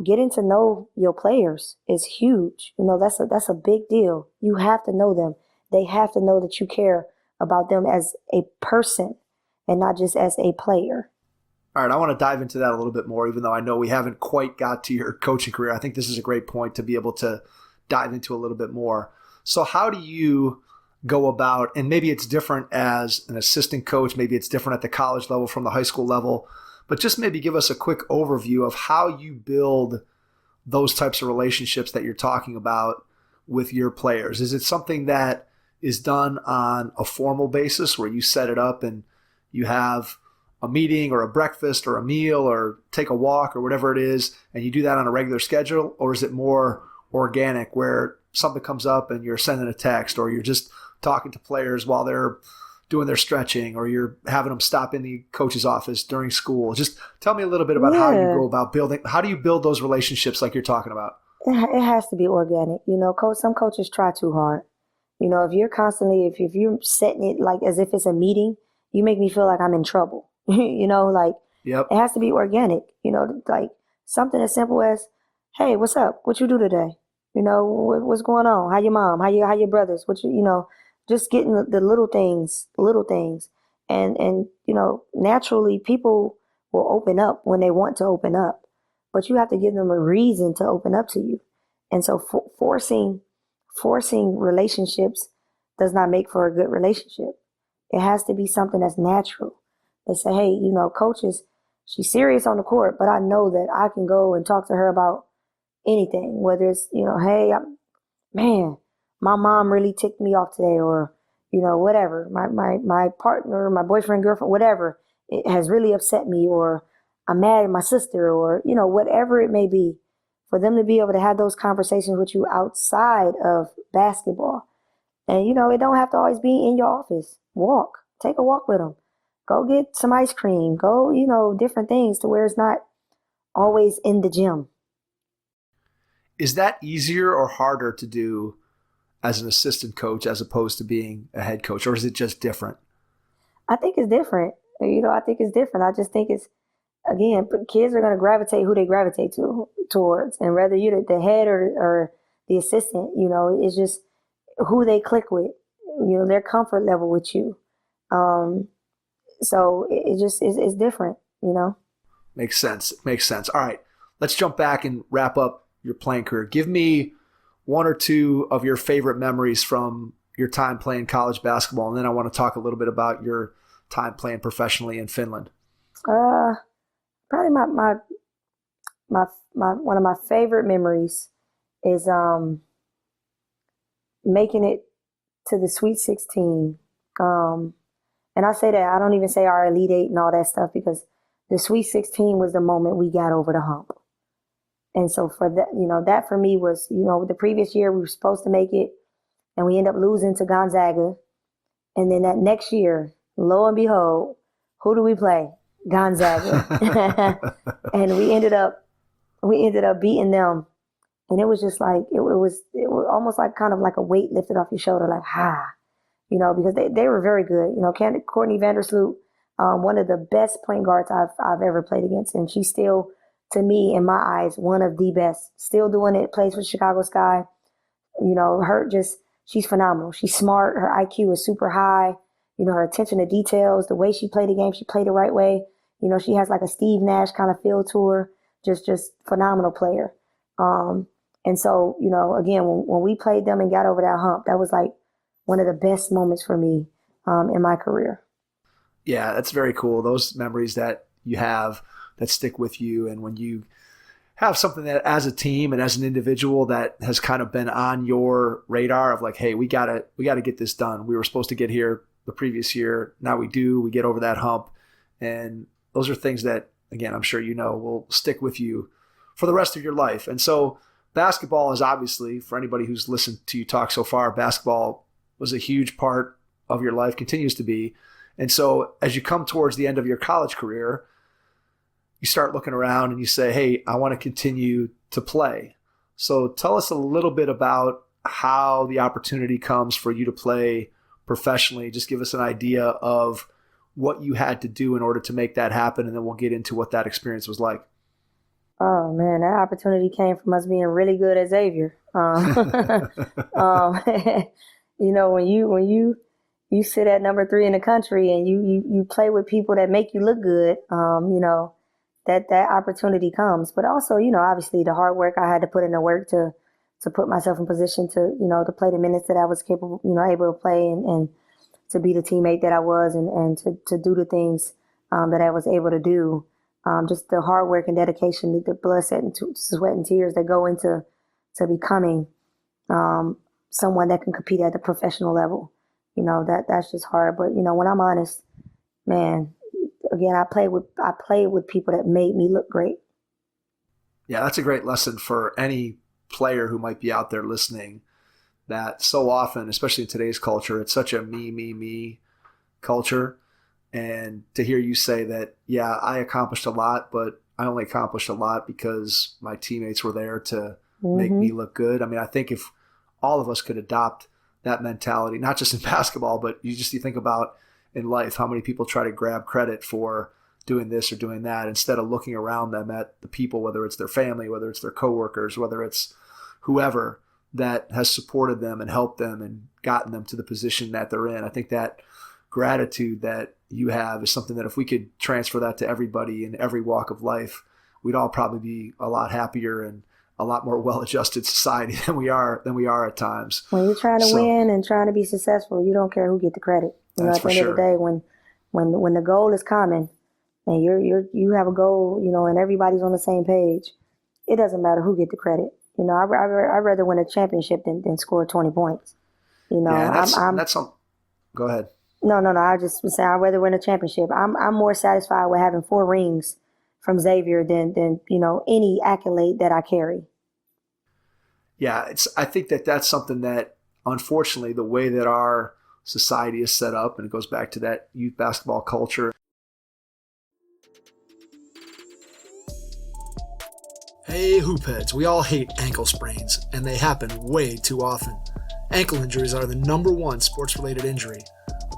getting to know your players is huge. That's a big deal. You have to know them. They have to know that you care about them as a person and not just as a player. All right, I want to dive into that a little bit more, even though I know we haven't quite got to your coaching career. I think this is a great point to be able to dive into a little bit more. So how do you go about, and maybe it's different as an assistant coach, maybe it's different at the college level from the high school level, but just maybe give us a quick overview of how you build those types of relationships that you're talking about with your players. Is it something that is done on a formal basis where you set it up and you have a meeting or a breakfast or a meal or take a walk or whatever it is, and you do that on a regular schedule? Or is it more organic where something comes up and you're sending a text, or you're just talking to players while they're doing their stretching, or you're having them stop in the coach's office during school? Just tell me a little bit about how you go about how do you build those relationships like you're talking about? It has to be organic. Some coaches try too hard. If you're constantly, if you're setting it like as if it's a meeting, you make me feel like I'm in trouble. Yep. It has to be organic, like something as simple as, hey, what's up? What you do today? What's going on? How your mom? How your brothers? Just getting the little things. And naturally people will open up when they want to open up, but you have to give them a reason to open up to you. And so forcing relationships does not make for a good relationship. It has to be something that's natural. They say, hey, coach she's serious on the court, but I know that I can go and talk to her about anything, whether it's, hey, man, my mom really ticked me off today, or, whatever, my partner, my boyfriend, girlfriend, whatever, it has really upset me, or I'm mad at my sister, or, whatever it may be, for them to be able to have those conversations with you outside of basketball. And, it don't have to always be in your office. Take a walk with them. Go get some ice cream. Go, different things to where it's not always in the gym. Is that easier or harder to do as an assistant coach as opposed to being a head coach, or is it just different? I think it's different. I think it's different. I just think it's, again, kids are going to gravitate who they gravitate towards. And whether you're the head or the assistant. It's just who they click with, their comfort level with you. So it just is different, Makes sense. All right, let's jump back and wrap up your playing career. Give me one or two of your favorite memories from your time playing college basketball, and then I want to talk a little bit about your time playing professionally in Finland. Probably my one of my favorite memories is making it to the Sweet 16. And I say that, I don't even say our Elite Eight and all that stuff, because the Sweet 16 was the moment we got over the hump. And so for that, that for me was, the previous year we were supposed to make it, and we ended up losing to Gonzaga. And then that next year, lo and behold, who do we play? Gonzaga. And we ended up beating them. And it was just like, it was almost like kind of like a weight lifted off your shoulder, like, because they were very good. Courtney Vandersloot, one of the best point guards I've ever played against. And she's still, to me, in my eyes, one of the best. Still doing it, plays for Chicago Sky. She's phenomenal. She's smart. Her IQ is super high. Her attention to details, the way she played the game, she played the right way. She has like a Steve Nash kind of feel to her. Just phenomenal player. And so, again, when we played them and got over that hump, that was like one of the best moments for me in my career. Yeah, that's very cool. Those memories that you have that stick with you, and when you have something that as a team and as an individual that has kind of been on your radar of like, hey, we gotta get this done. We were supposed to get here the previous year. Now we do. We get over that hump. And those are things that, again, I'm sure will stick with you for the rest of your life. And so basketball is obviously, for anybody who's listened to you talk so far, basketball was a huge part of your life, continues to be. And so as you come towards the end of your college career, you start looking around and you say, hey, I want to continue to play. So tell us a little bit about how the opportunity comes for you to play professionally. Just give us an idea of what you had to do in order to make that happen, and then we'll get into what that experience was like. Oh man, that opportunity came from us being really good at Xavier. When you sit at number 3 in the country and you play with people that make you look good, that opportunity comes. But also, obviously the hard work I had to put in the work to put myself in position to play the minutes that I was capable, able to play and to be the teammate that I was and to do the things that I was able to do. Just the hard work and dedication, the blood, sweat, and tears that go into becoming someone that can compete at the professional level. That's just hard. But when I'm honest, man, again, I played with people that made me look great. Yeah, that's a great lesson for any player who might be out there listening. That so often, especially in today's culture, it's such a me culture. And to hear you say that, yeah, I accomplished a lot, but I only accomplished a lot because my teammates were there to make me look good. I mean, I think if all of us could adopt that mentality, not just in basketball, but you think about in life, how many people try to grab credit for doing this or doing that instead of looking around them at the people, whether it's their family, whether it's their coworkers, whether it's whoever that has supported them and helped them and gotten them to the position that they're in. I think that gratitude that you have is something that if we could transfer that to everybody in every walk of life, we'd all probably be a lot happier and a lot more well-adjusted society than we are at times. When you're trying to win and trying to be successful, you don't care who get the credit. At the end of the day, when the goal is common and you have a goal, and everybody's on the same page, it doesn't matter who get the credit. I'd rather win a championship than score 20 points. That's something. Go ahead. No. I just was saying I'd rather win a championship. I'm more satisfied with having 4 rings from Xavier than any accolade that I carry. Yeah, I think that's something that, unfortunately, the way that our society is set up, and it goes back to that youth basketball culture. Hey, hoopheads, we all hate ankle sprains, and they happen way too often. Ankle injuries are the #1 sports-related injury.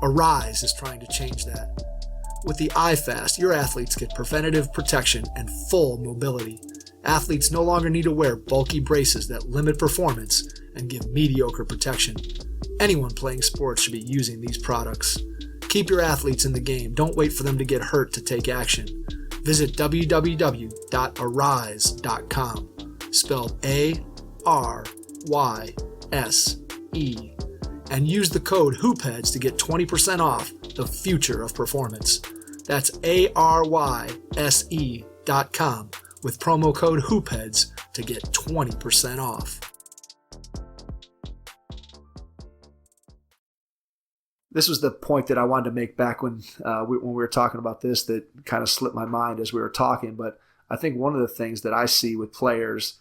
Arise is trying to change that. With the iFast, your athletes get preventative protection and full mobility. Athletes no longer need to wear bulky braces that limit performance and give mediocre protection. Anyone playing sports should be using these products. Keep your athletes in the game. Don't wait for them to get hurt to take action. Visit www.arise.com, spelled A-R-Y-S-E, and use the code HoopHeads to get 20% off the future of performance. That's ARYSE.com with promo code HoopHeads to get 20% off. This was the point that I wanted to make back when we were talking about this that kind of slipped my mind as we were talking. But I think one of the things that I see with players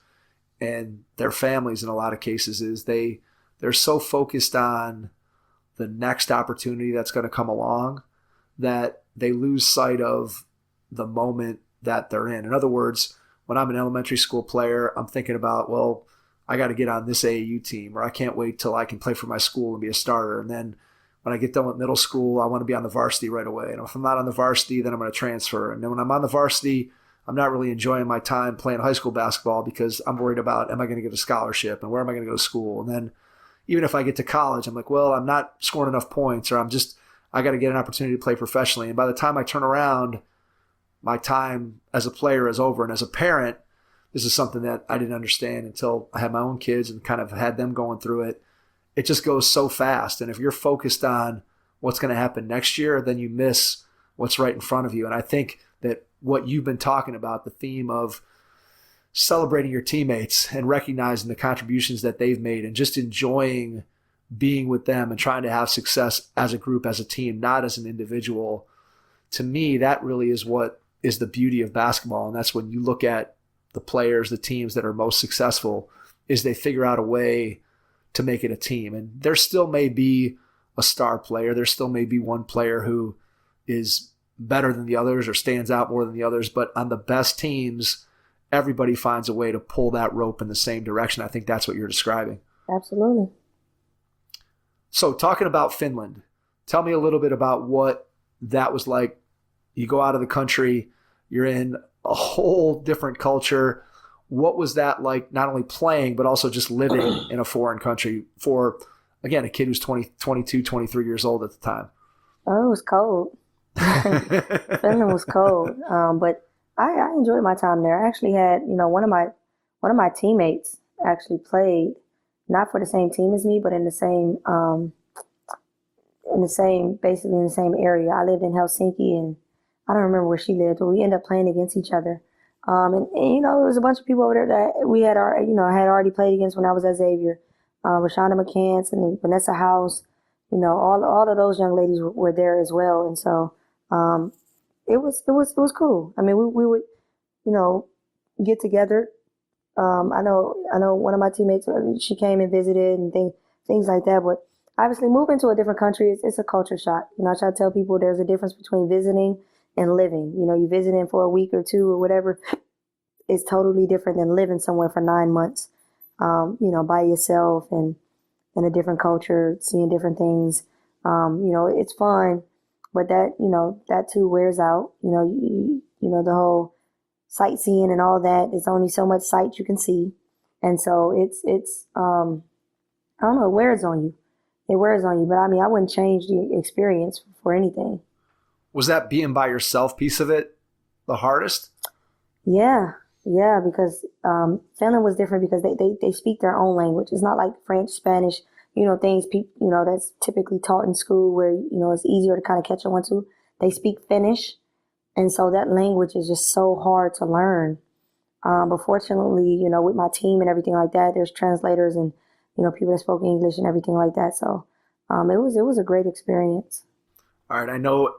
and their families in a lot of cases is they're so focused on the next opportunity that's going to come along that they lose sight of the moment that they're in. In other words, when I'm an elementary school player, I'm thinking about, well, I got to get on this AAU team, or I can't wait till I can play for my school and be a starter. And then when I get done with middle school, I want to be on the varsity right away. And if I'm not on the varsity, then I'm going to transfer. And then when I'm on the varsity, I'm not really enjoying my time playing high school basketball because I'm worried about, am I going to get a scholarship and where am I going to go to school? And then even if I get to college, I'm like, well, I'm not scoring enough points, or I got to get an opportunity to play professionally. And by the time I turn around, my time as a player is over. And as a parent, this is something that I didn't understand until I had my own kids and kind of had them going through it. It just goes so fast. And if you're focused on what's going to happen next year, then you miss what's right in front of you. And I think that what you've been talking about, the theme of celebrating your teammates and recognizing the contributions that they've made and just enjoying being with them and trying to have success as a group, as a team, not as an individual, to me, that really is what is the beauty of basketball. And that's when you look at the players, the teams that are most successful, is they figure out a way to make it a team. And there still may be a star player. There still may be one player who is better than the others or stands out more than the others. But on the best teams, everybody finds a way to pull that rope in the same direction. I think that's what you're describing. Absolutely. So talking about Finland, tell me a little bit about what that was like. You go out of the country, you're in a whole different culture. What was that like, not only playing, but also just living in a foreign country for, again, a kid who's 22, 23 years old at the time? Oh, it was cold. Finland was cold. But I enjoyed my time there. I actually had, one of my teammates actually played, not for the same team as me, but basically in the same area. I lived in Helsinki, and I don't remember where she lived, but we ended up playing against each other. And it was a bunch of people over there that we had, I had already played against when I was at Xavier. Rashonda McCants and Vanessa House, all of those young ladies were there as well. And so it was cool. I mean, we would, get together. I know one of my teammates, she came and visited and things like that. But obviously moving to a different country, it's a culture shock. I try to tell people there's a difference between visiting and living. You visiting for a week or two or whatever is totally different than living somewhere for 9 months, by yourself and in a different culture, seeing different things. It's fun, but that too wears out. The whole sightseeing and all that. There's only so much sight you can see. And so it's I don't know, it wears on you. It wears on you. But I mean, I wouldn't change the experience for anything. Was that being by yourself piece of it the hardest? Yeah, because Finland was different because they speak their own language. It's not like French, Spanish, things that's typically taught in school where, it's easier to kind of catch on to. They speak Finnish. And so that language is just so hard to learn. But fortunately, with my team and everything like that, there's translators and, people that spoke English and everything like that. So it was a great experience. All right. I know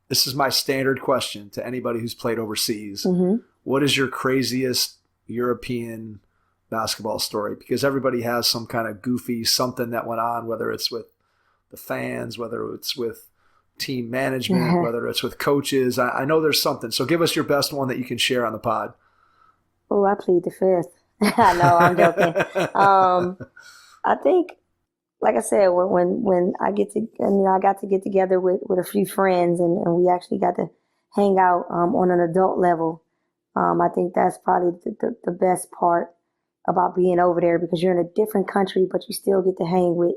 this is my standard question to anybody who's played overseas. Mm-hmm. What is your craziest European basketball story? Because everybody has some kind of goofy something that went on, whether it's with the fans, whether it's with team management, whether it's with coaches. I know there's something. So give us your best one that you can share on the pod. Oh, I plead the fifth. No, I'm joking. I think, like I said, when I got to get together with a few friends and we actually got to hang out on an adult level. I think that's probably the best part about being over there, because you're in a different country, but you still get to hang with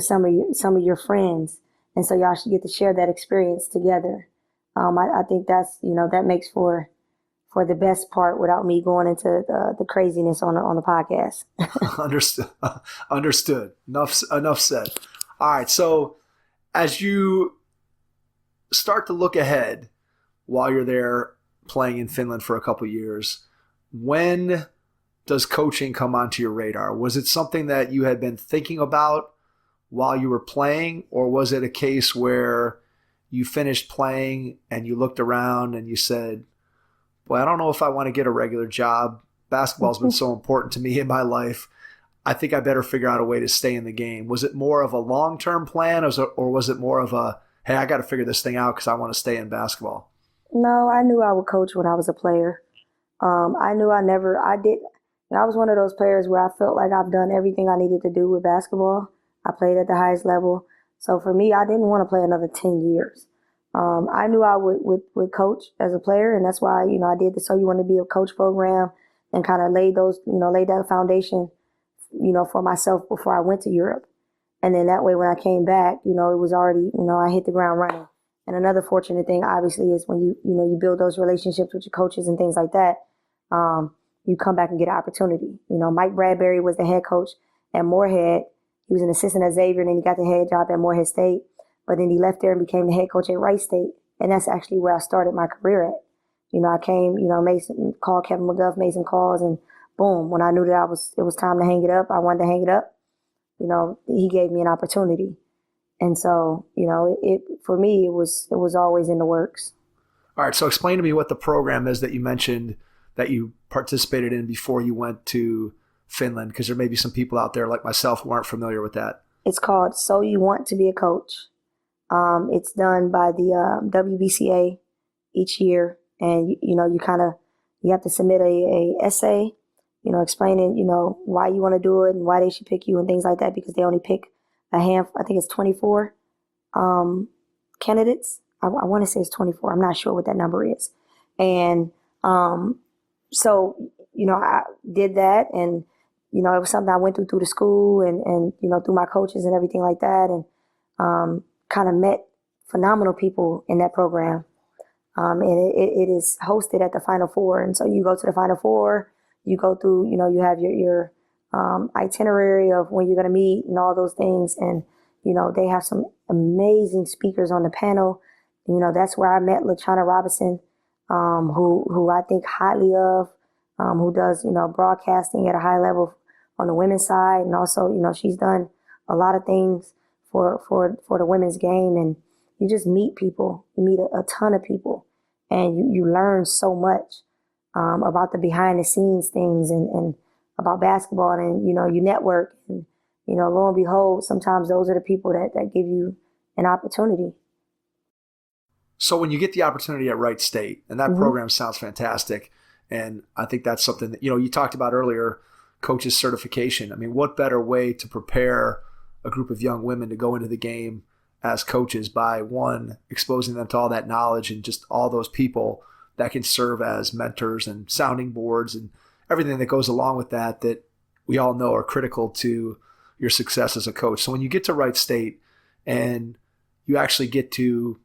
some of your friends, and so y'all should get to share that experience together. I think that's, that makes for the best part without me going into the craziness on the podcast. Understood. Enough said. All right. So as you start to look ahead while you're there playing in Finland for a couple of years, when does coaching come onto your radar? Was it something that you had been thinking about while you were playing, or was it a case where you finished playing and you looked around and you said, well, I don't know if I want to get a regular job. Basketball's been so important to me in my life. I think I better figure out a way to stay in the game. Was it more of a long-term plan, or was it more of a, hey, I got to figure this thing out because I want to stay in basketball? No, I knew I would coach when I was a player. I knew I was one of those players where I felt like I've done everything I needed to do with basketball. I played at the highest level. So for me, I didn't want to play another 10 years. I knew I would coach as a player, and that's why, I did the So You Want to Be a Coach program and kind of laid that foundation, for myself before I went to Europe. And then that way, when I came back, it was already, I hit the ground running. And another fortunate thing, obviously, is when you build those relationships with your coaches and things like that, you come back and get an opportunity. Mike Bradbury was the head coach at Moorhead. He was an assistant at Xavier, and then he got the head job at Moorhead State. But then he left there and became the head coach at Wright State. And that's actually where I started my career at. I came, called Kevin McGuff, made some calls, and boom, when I knew that it was time to hang it up, I wanted to hang it up, he gave me an opportunity. And so, for me, it was always in the works. All right. So explain to me what the program is that you mentioned that you participated in before you went to Finland, because there may be some people out there like myself who aren't familiar with that. It's called So You Want to Be a Coach. It's done by the WBCA each year, and you have to submit a essay, explaining why you want to do it and why they should pick you and things like that, because they only pick I think it's 24 candidates. I want to say it's 24. I'm not sure what that number is, and so I did that, and it was something I went through the school and through my coaches and everything like that, and kind of met phenomenal people in that program. And it is hosted at the Final Four. And so you go to the Final Four, you go through, you have your itinerary of when you're going to meet and all those things. And, they have some amazing speakers on the panel. That's where I met LaChana Robinson, who I think highly of, who does, broadcasting at a high level on the women's side. And also, she's done a lot of things for the women's game, and you just meet people. You meet a ton of people, and you learn so much about the behind the scenes things and about basketball, and you network, and lo and behold, sometimes those are the people that give you an opportunity. So when you get the opportunity at Wright State, and that Mm-hmm. program sounds fantastic, and I think that's something that you talked about earlier, coach's certification. I mean, what better way to prepare a group of young women to go into the game as coaches by, one, exposing them to all that knowledge and just all those people that can serve as mentors and sounding boards and everything that goes along with that we all know are critical to your success as a coach. So when you get to Wright State and you actually get to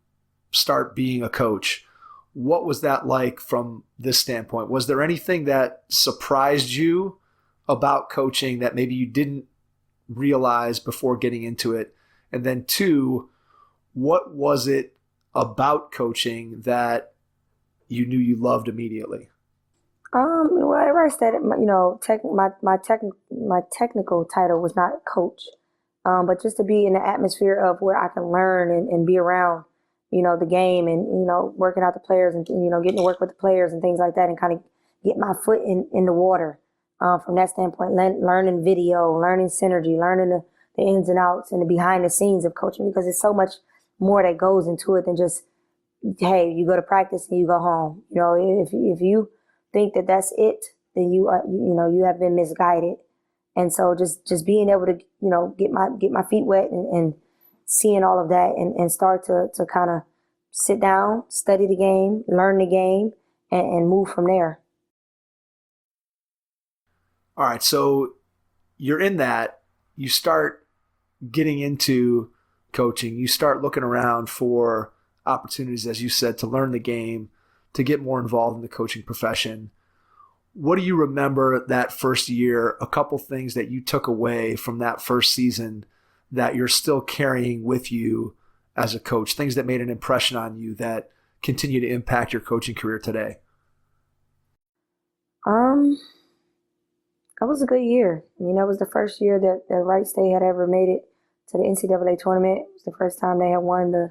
start being a coach, what was that like from this standpoint? Was there anything that surprised you about coaching that maybe you didn't realize before getting into it? And then two, what was it about coaching that you knew you loved immediately? Well, at Wright State, my technical title was not coach, but just to be in the atmosphere of where I can learn and be around, the game, and working out the players, and getting to work with the players and things like that, and kind of get my foot in the water. From that standpoint, learning video, learning synergy, learning the ins and outs and the behind the scenes of coaching, because there's so much more that goes into it than just, hey, you go to practice and you go home. If you think that that's it, then you have been misguided. And so just being able to get my feet wet and seeing all of that and start to kind of sit down, study the game, learn the game, and move from there. All right, so you're in that. You start getting into coaching. You start looking around for opportunities, as you said, to learn the game, to get more involved in the coaching profession. What do you remember that first year, a couple things that you took away from that first season that you're still carrying with you as a coach, things that made an impression on you that continue to impact your coaching career today? That was a good year. I mean, that was the first year that Wright State had ever made it to the NCAA Tournament. It was the first time they had won the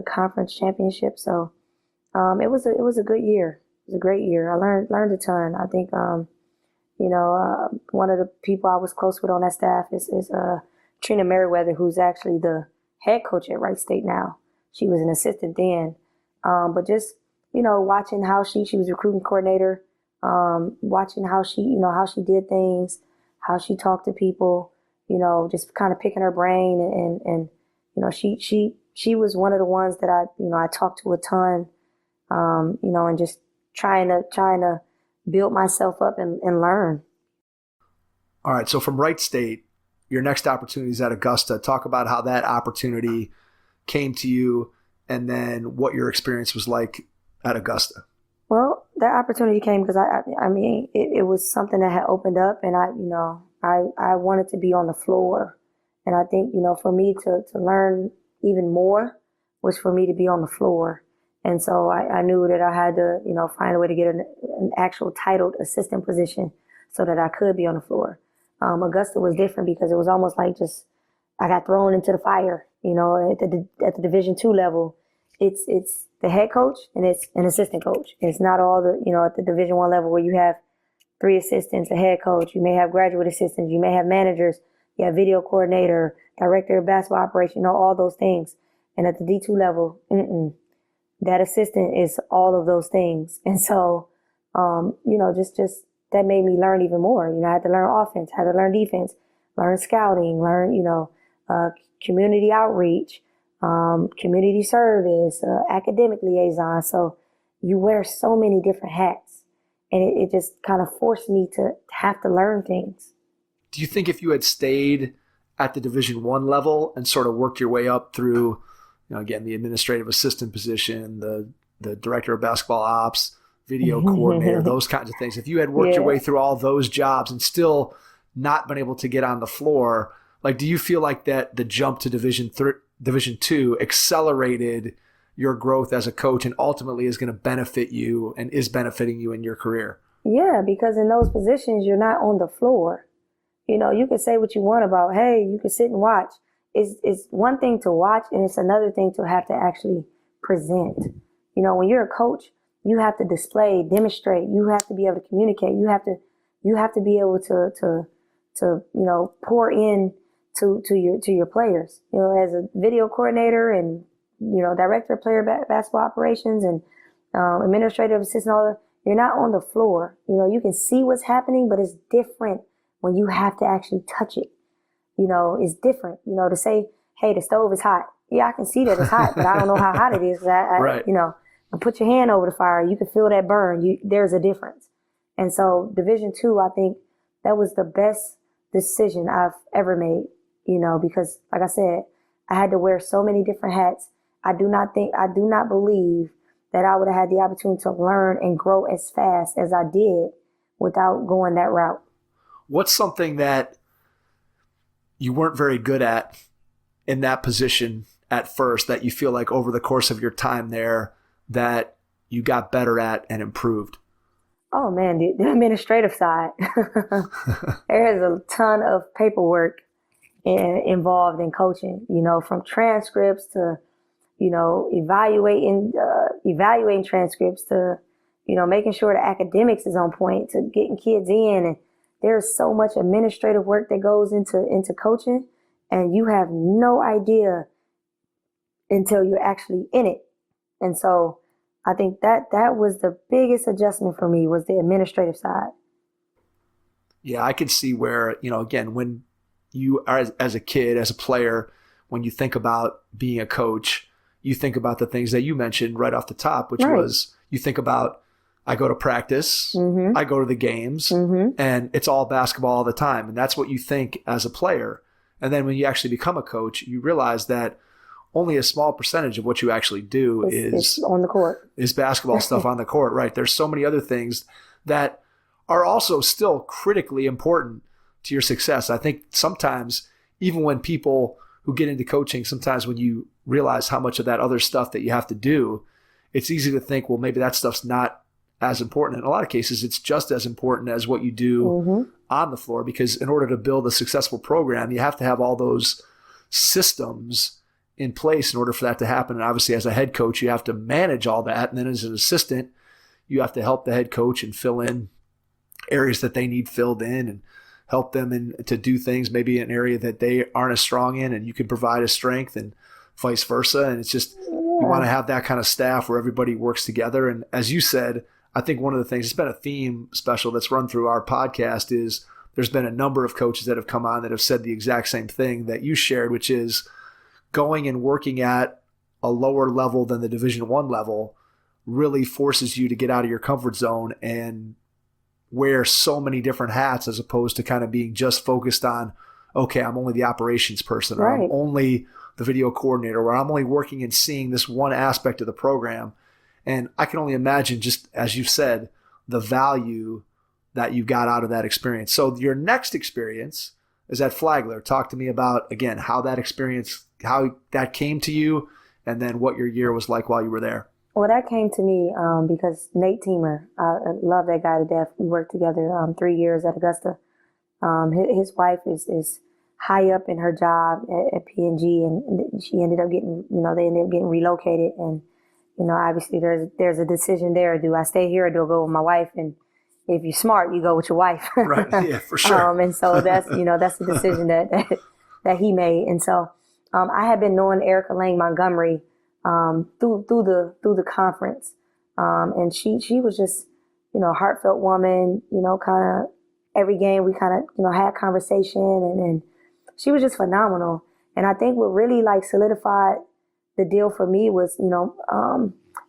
conference championship. So it was a good year. It was a great year. I learned a ton. I think one of the people I was close with on that staff is Trina Merriweather, who's actually the head coach at Wright State now. She was an assistant then. But just, watching how she was recruiting coordinator, watching how she did things, how she talked to people, just kind of picking her brain and she was one of the ones that I talked to a ton, and just trying to build myself up and learn. All right. So from Wright State, your next opportunity is at Augusta. Talk about how that opportunity came to you and then what your experience was like at Augusta. Well, that opportunity came because it was something that had opened up, and I wanted to be on the floor. And I think, for me to learn even more was for me to be on the floor. And so I knew that I had to, find a way to get an actual titled assistant position so that I could be on the floor. Augusta was different because it was almost like just I got thrown into the fire. At the Division II level, it's the head coach and it's an assistant coach. It's not all at the Division I level where you have 3 assistants, a head coach. You may have graduate assistants. You may have managers. You have video coordinator, director of basketball operation, all those things. And at the D2 level, that assistant is all of those things. And so, just that made me learn even more. I had to learn offense, had to learn defense, learn scouting, learn, community outreach, community service, academic liaison. So you wear so many different hats, and it just kind of forced me to have to learn things. Do you think if you had stayed at the Division I level and sort of worked your way up through, again, the administrative assistant position, the director of basketball ops, video coordinator, those kinds of things, if you had worked your way through all those jobs and still not been able to get on the floor, do you feel like that the jump to Division II accelerated your growth as a coach and ultimately is going to benefit you and is benefiting you in your career? Yeah, because in those positions, you're not on the floor. You can say what you want about, hey, you can sit and watch. It's one thing to watch, and it's another thing to have to actually present. When you're a coach, you have to display, demonstrate. You have to be able to communicate. You have to be able to pour in to your players. As a video coordinator and director of player basketball operations and administrative assistant, all that, you're not on the floor. You can see what's happening, but it's different when you have to actually touch it. It's different. To say, hey, the stove is hot. Yeah, I can see that it's hot, but I don't know how hot it is. Right. Put your hand over the fire. You can feel that burn. There's a difference. And so Division II, I think that was the best decision I've ever made, because like I said, I had to wear so many different hats. I do not believe that I would have had the opportunity to learn and grow as fast as I did without going that route. What's something that you weren't very good at in that position at first that you feel like over the course of your time there that you got better at and improved? Oh man, the administrative side. There is a ton of paperwork involved in coaching, from transcripts to, evaluating transcripts to, making sure the academics is on point to getting kids in. And there's so much administrative work that goes into coaching, and you have no idea until you're actually in it. And so I think that was the biggest adjustment for me, was the administrative side. Yeah, I could see where, again, when you are as a kid, as a player, when you think about being a coach, you think about the things that you mentioned right off the top, which was you think about I go to practice, Mm-hmm. I go to the games, Mm-hmm. and it's all basketball all the time. And that's what you think as a player. And then when you actually become a coach, you realize that only a small percentage of what you actually do It's on the court. is basketball stuff on the court, right? There's so many other things that are also still critically important to your success. I think sometimes, even when people who get into coaching, sometimes when you realize how much of that other stuff that you have to do, it's easy to think, well, maybe that stuff's not as important. In a lot of cases, it's just as important as what you do Mm-hmm. on the floor, because in order to build a successful program, you have to have all those systems in place in order for that to happen. And obviously, as a head coach, you have to manage all that. And then as an assistant, you have to help the head coach and fill in areas that they need filled in and help them to do things maybe in an area that they aren't as strong in, and you can provide a strength and vice versa. And it's just, you want to have that kind of staff where everybody works together. And as you said, I think one of the things, it's been a theme special that's run through our podcast, is there's been a number of coaches that have come on that have said the exact same thing that you shared, which is going and working at a lower level than the Division I level really forces you to get out of your comfort zone and wear so many different hats, as opposed to kind of being just focused on, okay, I'm only the operations person, or Right. I'm only the video coordinator, or I'm only working and seeing this one aspect of the program. And I can only imagine, just as you said, the value that you got out of that experience. So your next experience is at Flagler. Talk to me about, again, how that experience, how that came to you, and then what your year was like while you were there. Well, that came to me because Nate Teamer, I love that guy to death. We worked together 3 years at Augusta. His wife is high up in her job at P&G, and she ended up getting, they ended up getting relocated. And, obviously there's a decision there. Do I stay here or do I go with my wife? And if you're smart, you go with your wife. Right. Yeah, for sure. And so that's the decision that he made. And so I had been knowing Erica Lang Montgomery through the conference. And she was just, heartfelt woman, kind of every game we kind of, had conversation, and she was just phenomenal. And I think what really solidified the deal for me was,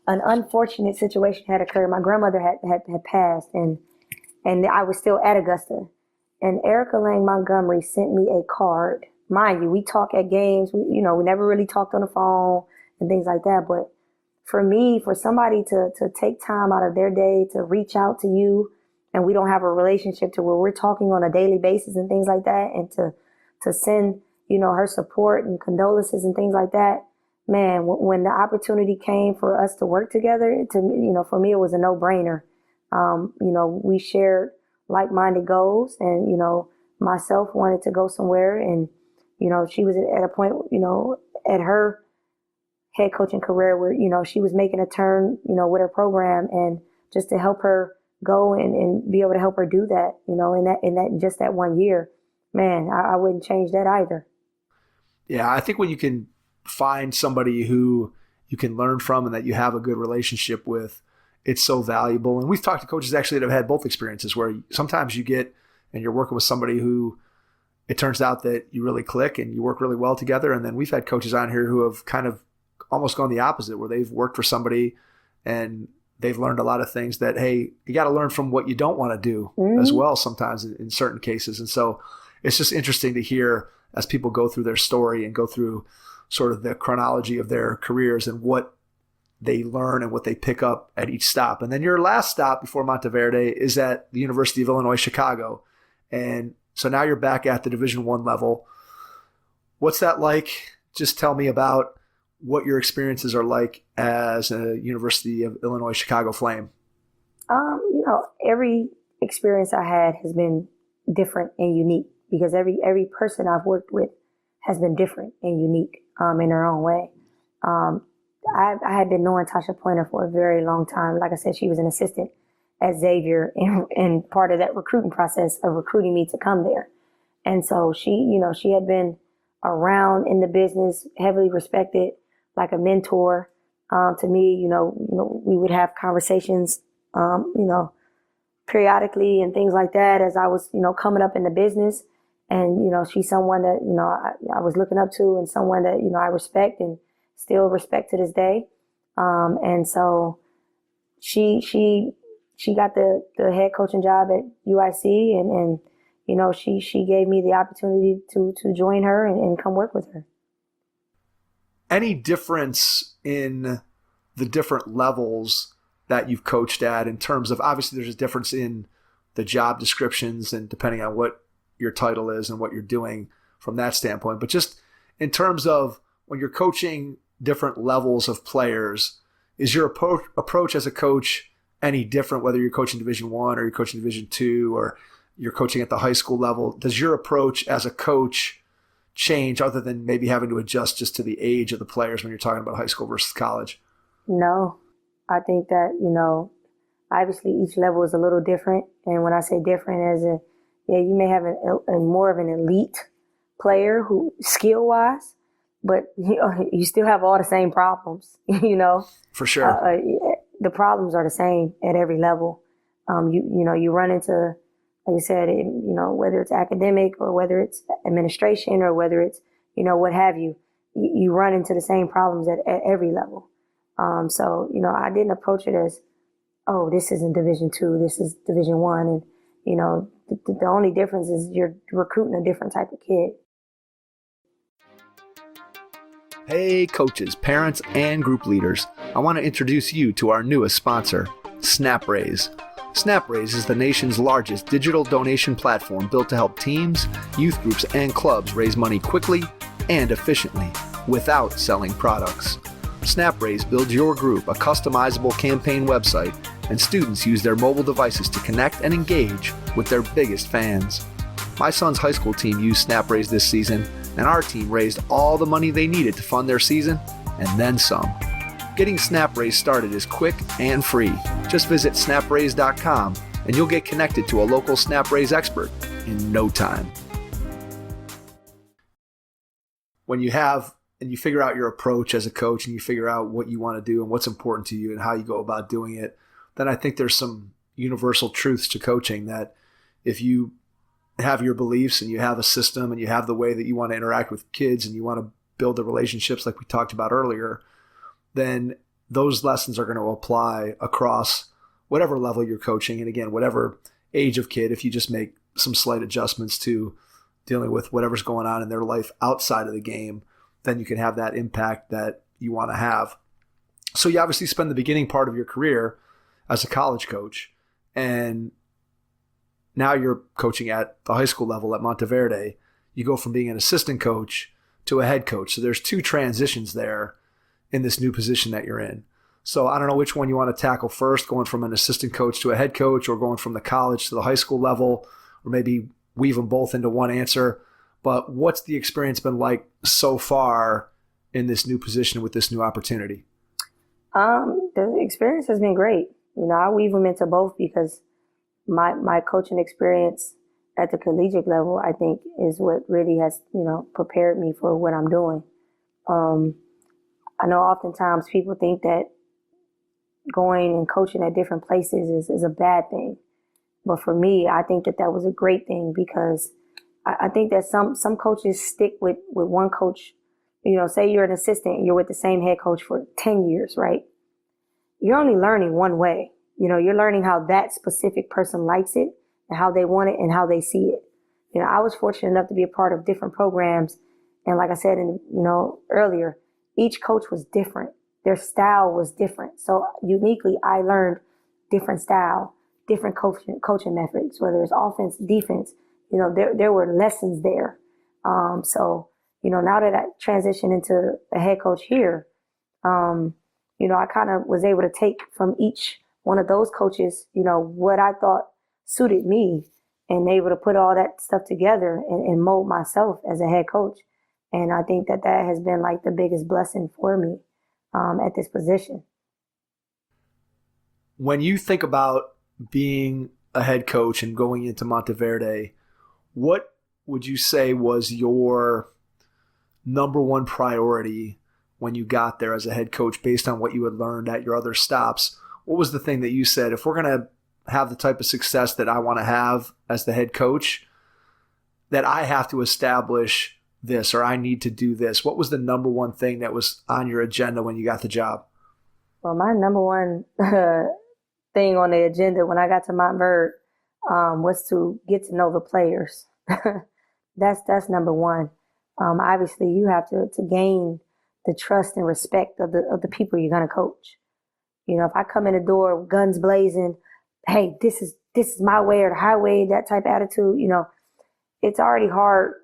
an unfortunate situation had occurred. My grandmother had passed, and I was still at Augusta. And Erica Lang Montgomery sent me a card. Mind you, we talk at games. We never really talked on the phone and things like that. But for me, for somebody to take time out of their day to reach out to you, and we don't have a relationship to where we're talking on a daily basis and things like that, and to send, her support and condolences and things like that, man, when the opportunity came for us to work together, for me, it was a no-brainer. We shared like-minded goals, and, myself wanted to go somewhere, and, she was at a point, at her head coaching career where, she was making a turn, with her program, and just to help her go and be able to help her do that, in that just that 1 year, man, I wouldn't change that either. Yeah, I think when you can find somebody who you can learn from and that you have a good relationship with, it's so valuable. And we've talked to coaches actually that have had both experiences, where sometimes you get and you're working with somebody who it turns out that you really click and you work really well together. And then we've had coaches on here who have kind of almost gone the opposite, where they've worked for somebody and they've learned a lot of things that, hey, you got to learn from what you don't want to do as well sometimes in certain cases. And so it's just interesting to hear as people go through their story and go through sort of the chronology of their careers and what they learn and what they pick up at each stop. And then your last stop before Montverde is at the University of Illinois, Chicago. And so now you're back at the Division I level. What's that like? Just tell me about what your experiences are like as a University of Illinois Chicago Flame. Every experience I had has been different and unique, because every person I've worked with has been different and unique in their own way. I had been knowing Tasha Pointer for a very long time. Like I said, she was an assistant at Xavier and part of that recruiting process of recruiting me to come there. And so she had been around in the business, heavily respected, like a mentor to me. We would have conversations, periodically and things like that as I was, coming up in the business. And, she's someone that, I was looking up to, and someone that, I respect and still respect to this day. And so she she got the head coaching job at UIC, and you know, she gave me the opportunity to join her and come work with her. Any difference in the different levels that you've coached at in terms of, obviously there's a difference in the job descriptions and depending on what your title is and what you're doing from that standpoint, but just in terms of when you're coaching different levels of players, is your approach as a coach any different, whether you're coaching Division I or you're coaching Division II or you're coaching at the high school level? Does your approach as a coach change other than maybe having to adjust just to the age of the players when you're talking about high school versus college? No, I think that, you know, obviously each level is a little different. And when I say different, you may have a more of an elite player who skill-wise, but you still have all the same problems, you know. For sure. The problems are the same at every level. You run into, like I said, you know, whether it's academic or whether it's administration or whether it's, you know, what have you, you run into the same problems at every level. So, you know, I didn't approach it as, oh, this isn't Division II, this is Division I. And, you know, the only difference is you're recruiting a different type of kid. Hey coaches, parents, and group leaders, I want to introduce you to our newest sponsor, SnapRaise. SnapRaise is the nation's largest digital donation platform built to help teams, youth groups, and clubs raise money quickly and efficiently without selling products. SnapRaise builds your group a customizable campaign website, and students use their mobile devices to connect and engage with their biggest fans. My son's high school team used SnapRaise this season, and our team raised all the money they needed to fund their season, and then some. Getting SnapRaise started is quick and free. Just visit snapraise.com and you'll get connected to a local SnapRaise expert in no time. When you have and you figure out your approach as a coach and you figure out what you want to do and what's important to you and how you go about doing it, then I think there's some universal truths to coaching that if you have your beliefs and you have a system and you have the way that you want to interact with kids and you want to build the relationships like we talked about earlier, then those lessons are going to apply across whatever level you're coaching. And again, whatever age of kid, if you just make some slight adjustments to dealing with whatever's going on in their life outside of the game, then you can have that impact that you want to have. So you obviously spend the beginning part of your career as a college coach, and now you're coaching at the high school level at Montverde. You go from being an assistant coach to a head coach. So there's two transitions there in this new position that you're in. So I don't know which one you want to tackle first, going from an assistant coach to a head coach or going from the college to the high school level, or maybe weave them both into one answer. But what's the experience been like so far in this new position with this new opportunity? The experience has been great. You know, I weave them into both because my coaching experience at the collegiate level, I think, is what really has, you know, prepared me for what I'm doing. I know oftentimes people think that going and coaching at different places is a bad thing. But for me, I think that was a great thing because I think that some coaches stick with one coach. You know, say you're an assistant and you're with the same head coach for 10 years, right? You're only learning one way. You know, you're learning how that specific person likes it and how they want it and how they see it. You know, I was fortunate enough to be a part of different programs. And like I said, earlier, each coach was different. Their style was different. So uniquely, I learned different style, different coaching methods, whether it's offense, defense. You know, there were lessons there. So, you know, now that I transitioned into a head coach here, you know, I kind of was able to take from each one of those coaches, you know, what I thought suited me and able to put all that stuff together and mold myself as a head coach. And I think that has been like the biggest blessing for me at this position. When you think about being a head coach and going into Montverde, what would you say was your number one priority when you got there as a head coach based on what you had learned at your other stops? What was the thing that you said, if we're going to have the type of success that I want to have as the head coach, that I have to establish this or I need to do this? What was the number one thing that was on your agenda when you got the job? Well, my number one thing on the agenda when I got to Montverde was to get to know the players. That's number one. Obviously, you have to gain the trust and respect of the people you're going to coach. You know, if I come in the door, guns blazing, hey, this is my way or the highway, that type of attitude, you know, it's already hard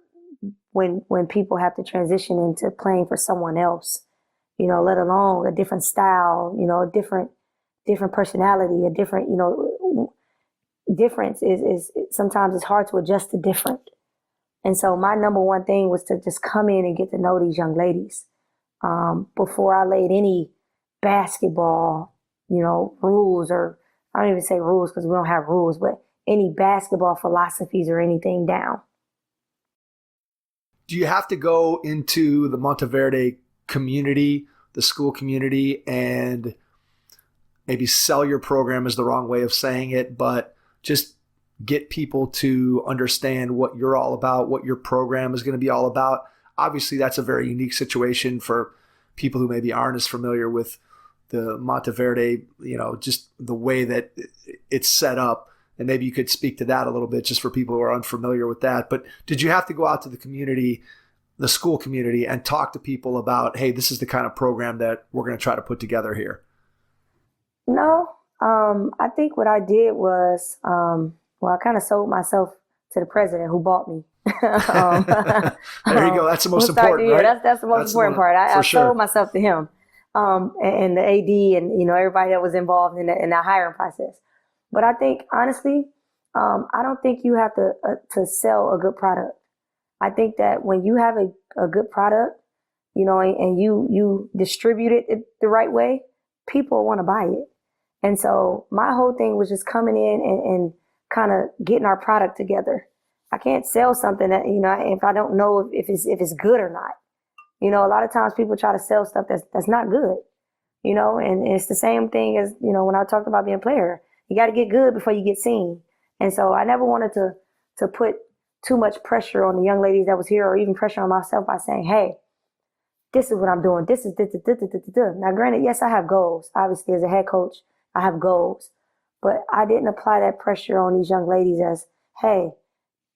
when people have to transition into playing for someone else, you know, let alone a different style, you know, a different personality, a different, you know, difference is sometimes it's hard to adjust to different. And so my number one thing was to just come in and get to know these young ladies before I laid any basketball, you know, rules, or I don't even say rules because we don't have rules, but any basketball philosophies or anything down. Do you have to go into the Montverde community, the school community, and maybe sell your program is the wrong way of saying it, but just get people to understand what you're all about, what your program is going to be all about? Obviously, that's a very unique situation for people who maybe aren't as familiar with the Montverde, you know, just the way that it's set up. And maybe you could speak to that a little bit just for people who are unfamiliar with that. But did you have to go out to the community, the school community, and talk to people about, hey, this is the kind of program that we're going to try to put together here? No. I think what I did was, I kind of sold myself to the president who bought me. There you go. That's the most important, right? That's the most important part. I sold myself to him, and the AD and, you know, everybody that was involved in the hiring process. But I think, honestly, I don't think you have to sell a good product. I think that when you have a good product, you know, and you distribute it the right way, people want to buy it. And so my whole thing was just coming in and kind of getting our product together. I can't sell something that, you know, if I don't know if it's good or not. You know, a lot of times people try to sell stuff that's not good, you know, and it's the same thing as, you know, when I talked about being a player, you got to get good before you get seen. And so I never wanted to put too much pressure on the young ladies that was here, or even pressure on myself by saying, hey, this is what I'm doing. This is Now, granted, yes, I have goals. Obviously, as a head coach, I have goals. But I didn't apply that pressure on these young ladies as, hey,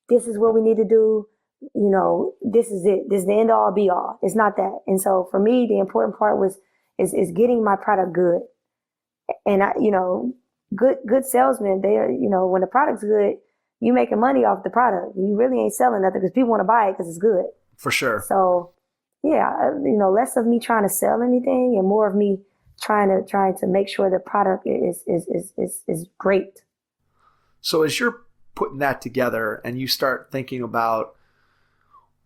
this is what we need to do. You know, this is it. This is the end all be all. It's not that. And so for me, the important part is getting my product good. And I, you know, good salesmen, they are, you know, when the product's good, you making money off the product. You really ain't selling nothing because people want to buy it because it's good. For sure. So yeah, you know, less of me trying to sell anything and more of me trying to make sure the product is great. So as you're putting that together and you start thinking about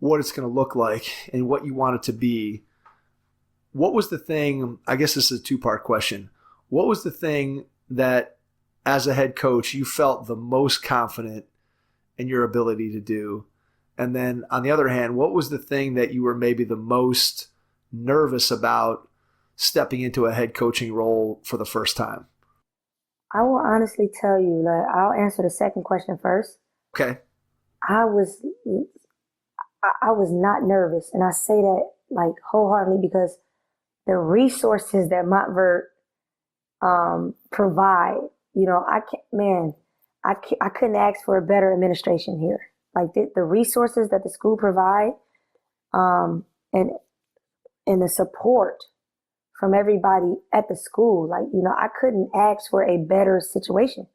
what it's going to look like and what you want it to be, what was the thing, I guess this is a two-part question. What was the thing that as a head coach you felt the most confident in your ability to do? And then on the other hand, what was the thing that you were maybe the most nervous about stepping into a head coaching role for the first time? I will honestly tell you, like, I'll answer the second question first. Okay. I was not nervous. And I say that like wholeheartedly because the resources that Montverde provide, you know, I couldn't ask for a better administration here. Like the resources that the school provide, and the support from everybody at the school, like, you know, I couldn't ask for a better situation.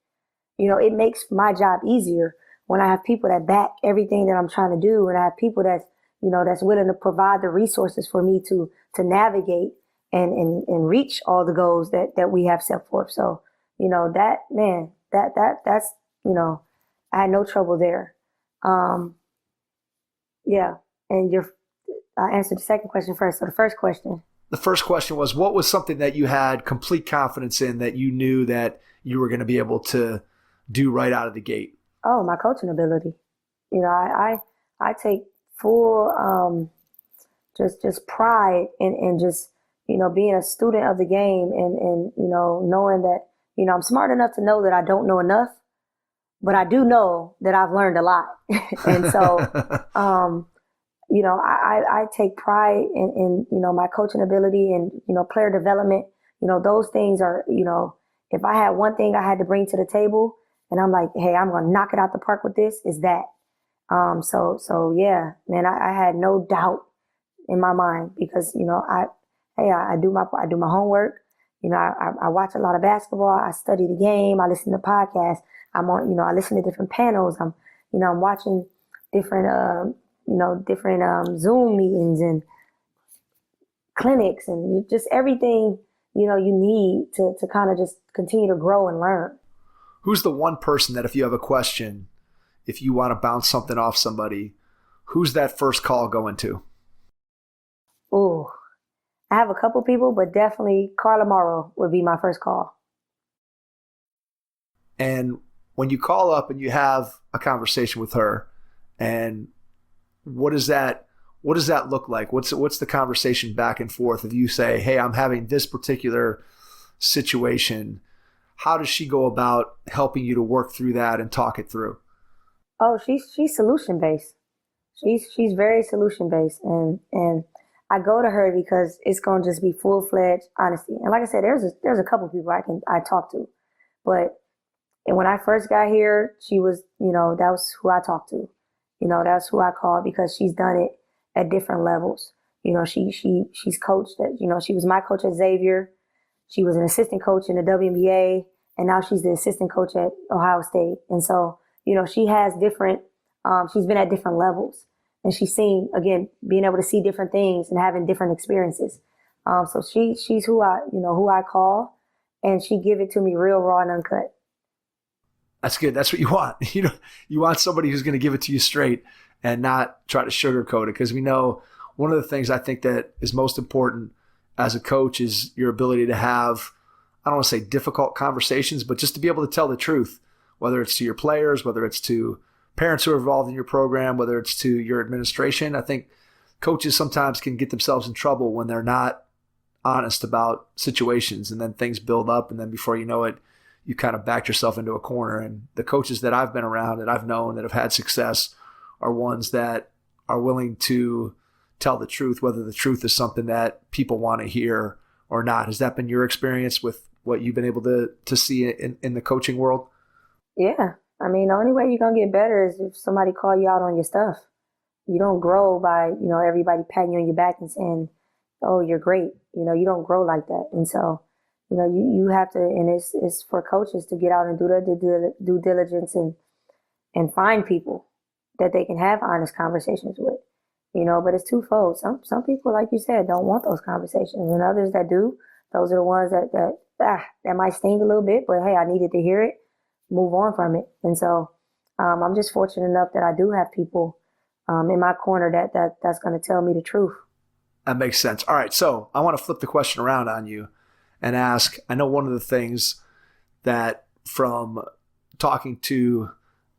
You know, it makes my job easier when I have people that back everything that I'm trying to do, and I have people that's, you know, that's willing to provide the resources for me to navigate and reach all the goals that we have set forth. So, you know, that's, you know, I had no trouble there. Yeah. And I answered the second question first. So the first question was, what was something that you had complete confidence in that you knew that you were going to be able to do right out of the gate? Oh, my coaching ability. You know, I take full, just pride in just, you know, being a student of the game and, you know, knowing that, you know, I'm smart enough to know that I don't know enough, but I do know that I've learned a lot. And so, you know, I take pride in, you know, my coaching ability and, you know, player development. You know, those things are, you know, if I had one thing I had to bring to the table, and I'm like, hey, I'm gonna knock it out the park with this, is that. So yeah, man, I had no doubt in my mind because I do my homework. I watch a lot of basketball. I study the game. I listen to podcasts. I listen to different panels. I'm watching different Zoom meetings and clinics and just everything, you need to kind of just continue to grow and learn. Who's the one person that if you have a question, if you want to bounce something off somebody, who's that first call going to? Ooh, I have a couple people, but definitely Carla Morrow would be my first call. And when you call up and you have a conversation with her, and what does that look like? What's the conversation back and forth? If you say, hey, I'm having this particular situation, how does she go about helping you to work through that and talk it through? Oh, she's solution based. She's very solution based, and I go to her because it's gonna just be full-fledged honesty. And like I said, there's a couple people I talk to, but when I first got here, she was, that was who I talked to. That's who I called because she's done it at different levels. She's coached at, she was my coach at Xavier. She was an assistant coach in the WNBA, and now she's the assistant coach at Ohio State. And so, she has different, she's been at different levels, and she's seen, again, being able to see different things and having different experiences. So she's who I call, and she give it to me real raw and uncut. That's good. That's what you want. You want somebody who's going to give it to you straight and not try to sugarcoat it. Because we know one of the things I think that is most important as a coach is your ability to have, I don't want to say difficult conversations, but just to be able to tell the truth, whether it's to your players, whether it's to parents who are involved in your program, whether it's to your administration. I think coaches sometimes can get themselves in trouble when they're not honest about situations, and then things build up, and then before you know it, you kind of backed yourself into a corner. And the coaches that I've been around, that I've known, that have had success are ones that are willing to tell the truth, whether the truth is something that people want to hear or not. Has that been your experience with what you've been able to see in the coaching world? Yeah. I mean, the only way you're going to get better is if somebody call you out on your stuff. You don't grow by, everybody patting you on your back and saying, oh, you're great. You don't grow like that. And so, you have to, and it's for coaches to get out and do their due diligence and find people that they can have honest conversations with, but it's twofold. Some people, like you said, don't want those conversations, and others that do, those are the ones that might sting a little bit, but hey, I needed to hear it, move on from it. And so I'm just fortunate enough that I do have people in my corner that's going to tell me the truth. That makes sense. All right. So I want to flip the question around on you and ask, I know one of the things that from talking to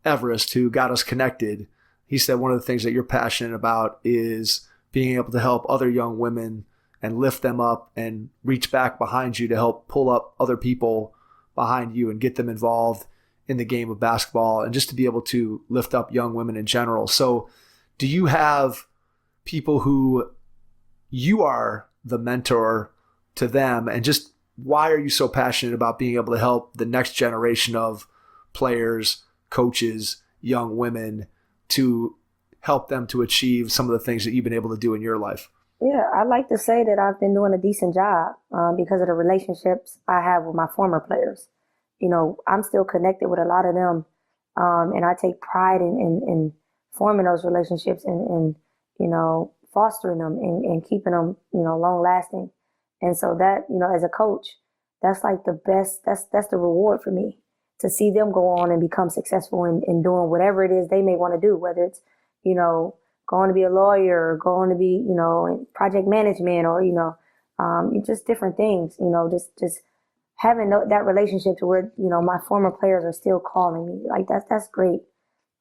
Everest, who got us connected, he said one of the things that you're passionate about is being able to help other young women and lift them up and reach back behind you to help pull up other people behind you and get them involved in the game of basketball and just to be able to lift up young women in general. So do you have people who you are the mentor to them, and just why are you so passionate about being able to help the next generation of players, coaches, young women to help them to achieve some of the things that you've been able to do in your life? Yeah, I'd like to say that I've been doing a decent job because of the relationships I have with my former players. I'm still connected with a lot of them, and I take pride in forming those relationships and fostering them and keeping them, long lasting. And so that, as a coach, that's like the best, that's the reward for me, to see them go on and become successful in doing whatever it is they may want to do, whether it's, going to be a lawyer or going to be, in project management or, just different things, just having that relationship to where, my former players are still calling me. Like that's great.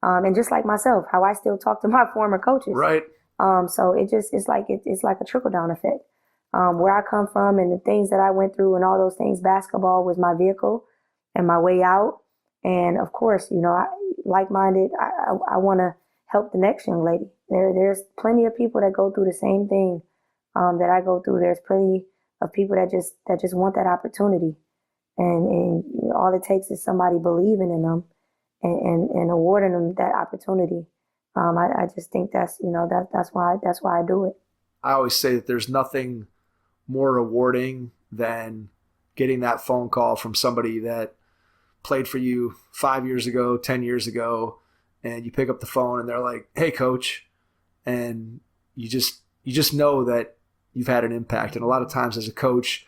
And just like myself, how I still talk to my former coaches. Right. So it's like a trickle down effect. Where I come from and the things that I went through and all those things, basketball was my vehicle and my way out. And of course, like-minded, I want to help the next young lady. There's plenty of people that go through the same thing that I go through. There's plenty of people that just want that opportunity. And all it takes is somebody believing in them and awarding them that opportunity. I just think that's why I do it. I always say that there's nothing more rewarding than getting that phone call from somebody that played for you 5 years ago, 10 years ago, and you pick up the phone and they're like, "Hey, coach," and you just know that you've had an impact. And a lot of times as a coach,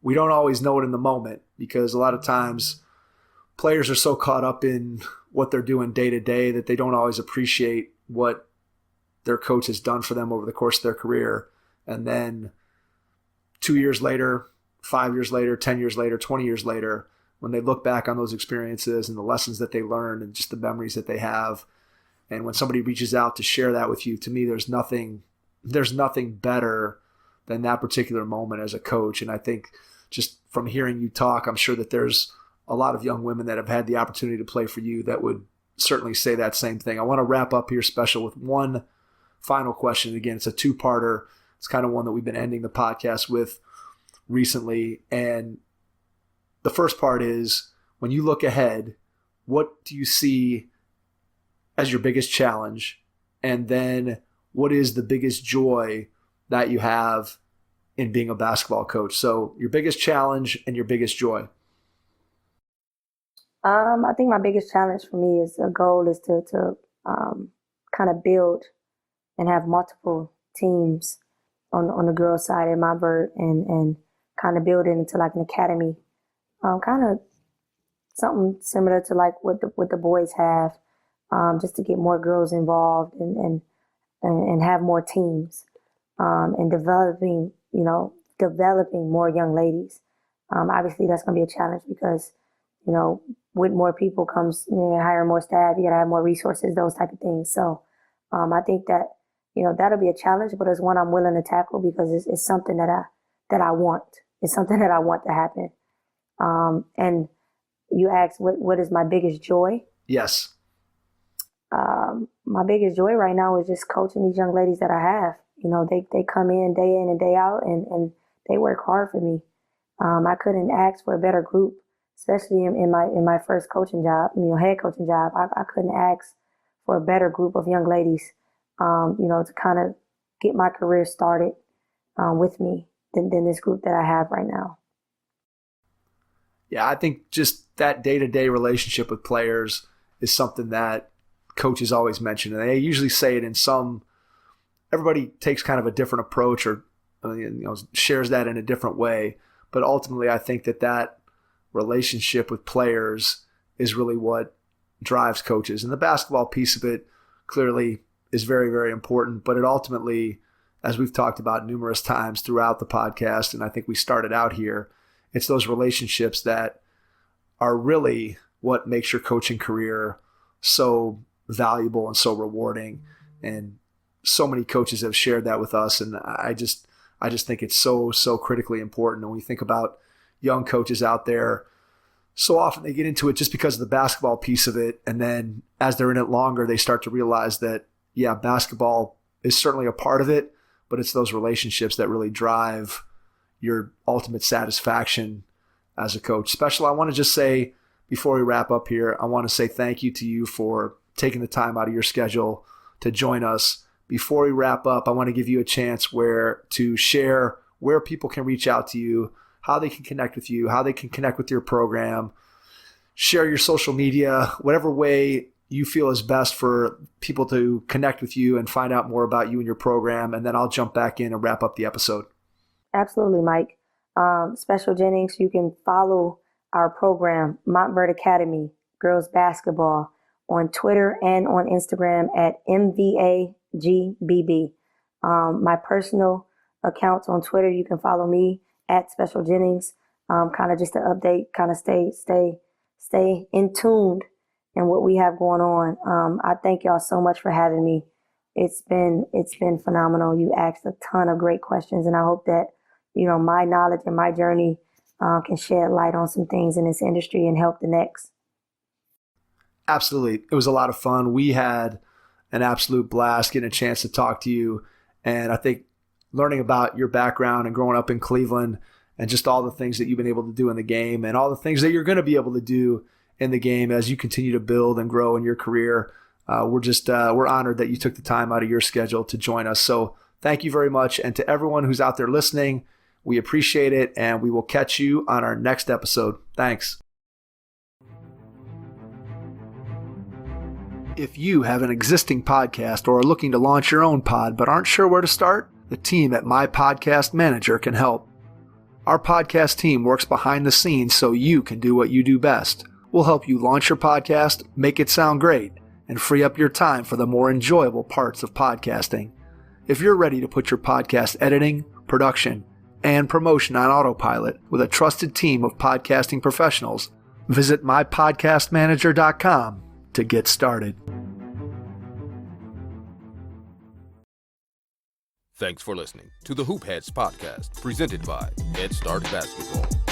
we don't always know it in the moment, because a lot of times players are so caught up in what they're doing day to day that they don't always appreciate what their coach has done for them over the course of their career. And then 2 years later, 5 years later, 10 years later, 20 years later, when they look back on those experiences and the lessons that they learned and just the memories that they have, and when somebody reaches out to share that with you, to me, there's nothing better than that particular moment as a coach. And I think just from hearing you talk, I'm sure that there's a lot of young women that have had the opportunity to play for you that would certainly say that same thing. I want to wrap up here, Special, with one final question. Again, it's a two-parter. It's kind of one that we've been ending the podcast with recently. And the first part is, when you look ahead, what do you see as your biggest challenge? And then what is the biggest joy that you have in being a basketball coach? So your biggest challenge and your biggest joy. I think my biggest challenge for me is to kind of build and have multiple teams on the girls' side at Montverde and kind of build it into like an academy, kind of something similar to like what the boys have, just to get more girls involved and have more teams, and developing more young ladies. Obviously, that's going to be a challenge because, with more people comes, hire more staff, you got to have more resources, those type of things. So I think that, that'll be a challenge, but it's one I'm willing to tackle because it's something that I want. It's something that I want to happen. And you asked, what is my biggest joy? Yes. My biggest joy right now is just coaching these young ladies that I have. They come in and day out and they work hard for me. I couldn't ask for a better group, especially in my first coaching job, head coaching job. I couldn't ask for a better group of young ladies, to kind of get my career started with me than this group that I have right now. Yeah, I think just that day-to-day relationship with players is something that coaches always mention. And they usually say it everybody takes kind of a different approach or shares that in a different way. But ultimately, I think that relationship with players is really what drives coaches. And the basketball piece of it clearly is very, very important. But it ultimately, as we've talked about numerous times throughout the podcast, and I think we started out here, it's those relationships that are really what makes your coaching career so valuable and so rewarding. And so many coaches have shared that with us. And I just think it's so, so critically important. And when you think about young coaches out there, so often they get into it just because of the basketball piece of it. And then as they're in it longer, they start to realize that, yeah, basketball is certainly a part of it, but it's those relationships that really drive your ultimate satisfaction as a coach. Special, I want to just say, before we wrap up here, I want to say thank you to you for taking the time out of your schedule to join us. Before we wrap up, I want to give you a chance to share where people can reach out to you, how they can connect with you, how they can connect with your program, share your social media, whatever way you feel is best for people to connect with you and find out more about you and your program. And then I'll jump back in and wrap up the episode. Absolutely, Mike. Special Jennings, you can follow our program, Montverde Academy, girls basketball, on Twitter and on Instagram at MVAGBB. My personal accounts on Twitter, you can follow me at Special Jennings, kind of just to update, kind of stay in tuned in what we have going on. I thank y'all so much for having me. It's been phenomenal. You asked a ton of great questions, and I hope that, my knowledge and my journey can shed light on some things in this industry and help the next. Absolutely. It was a lot of fun. We had an absolute blast getting a chance to talk to you. And I think learning about your background and growing up in Cleveland and just all the things that you've been able to do in the game and all the things that you're going to be able to do in the game as you continue to build and grow in your career. We're honored that you took the time out of your schedule to join us. So thank you very much. And to everyone who's out there listening, we appreciate it, and we will catch you on our next episode. Thanks. If you have an existing podcast or are looking to launch your own pod but aren't sure where to start, the team at My Podcast Manager can help. Our podcast team works behind the scenes so you can do what you do best. We'll help you launch your podcast, make it sound great, and free up your time for the more enjoyable parts of podcasting. If you're ready to put your podcast editing, production, and promotion on autopilot with a trusted team of podcasting professionals, visit mypodcastmanager.com to get started. Thanks for listening to the Hoop Heads podcast, presented by Head Start Basketball.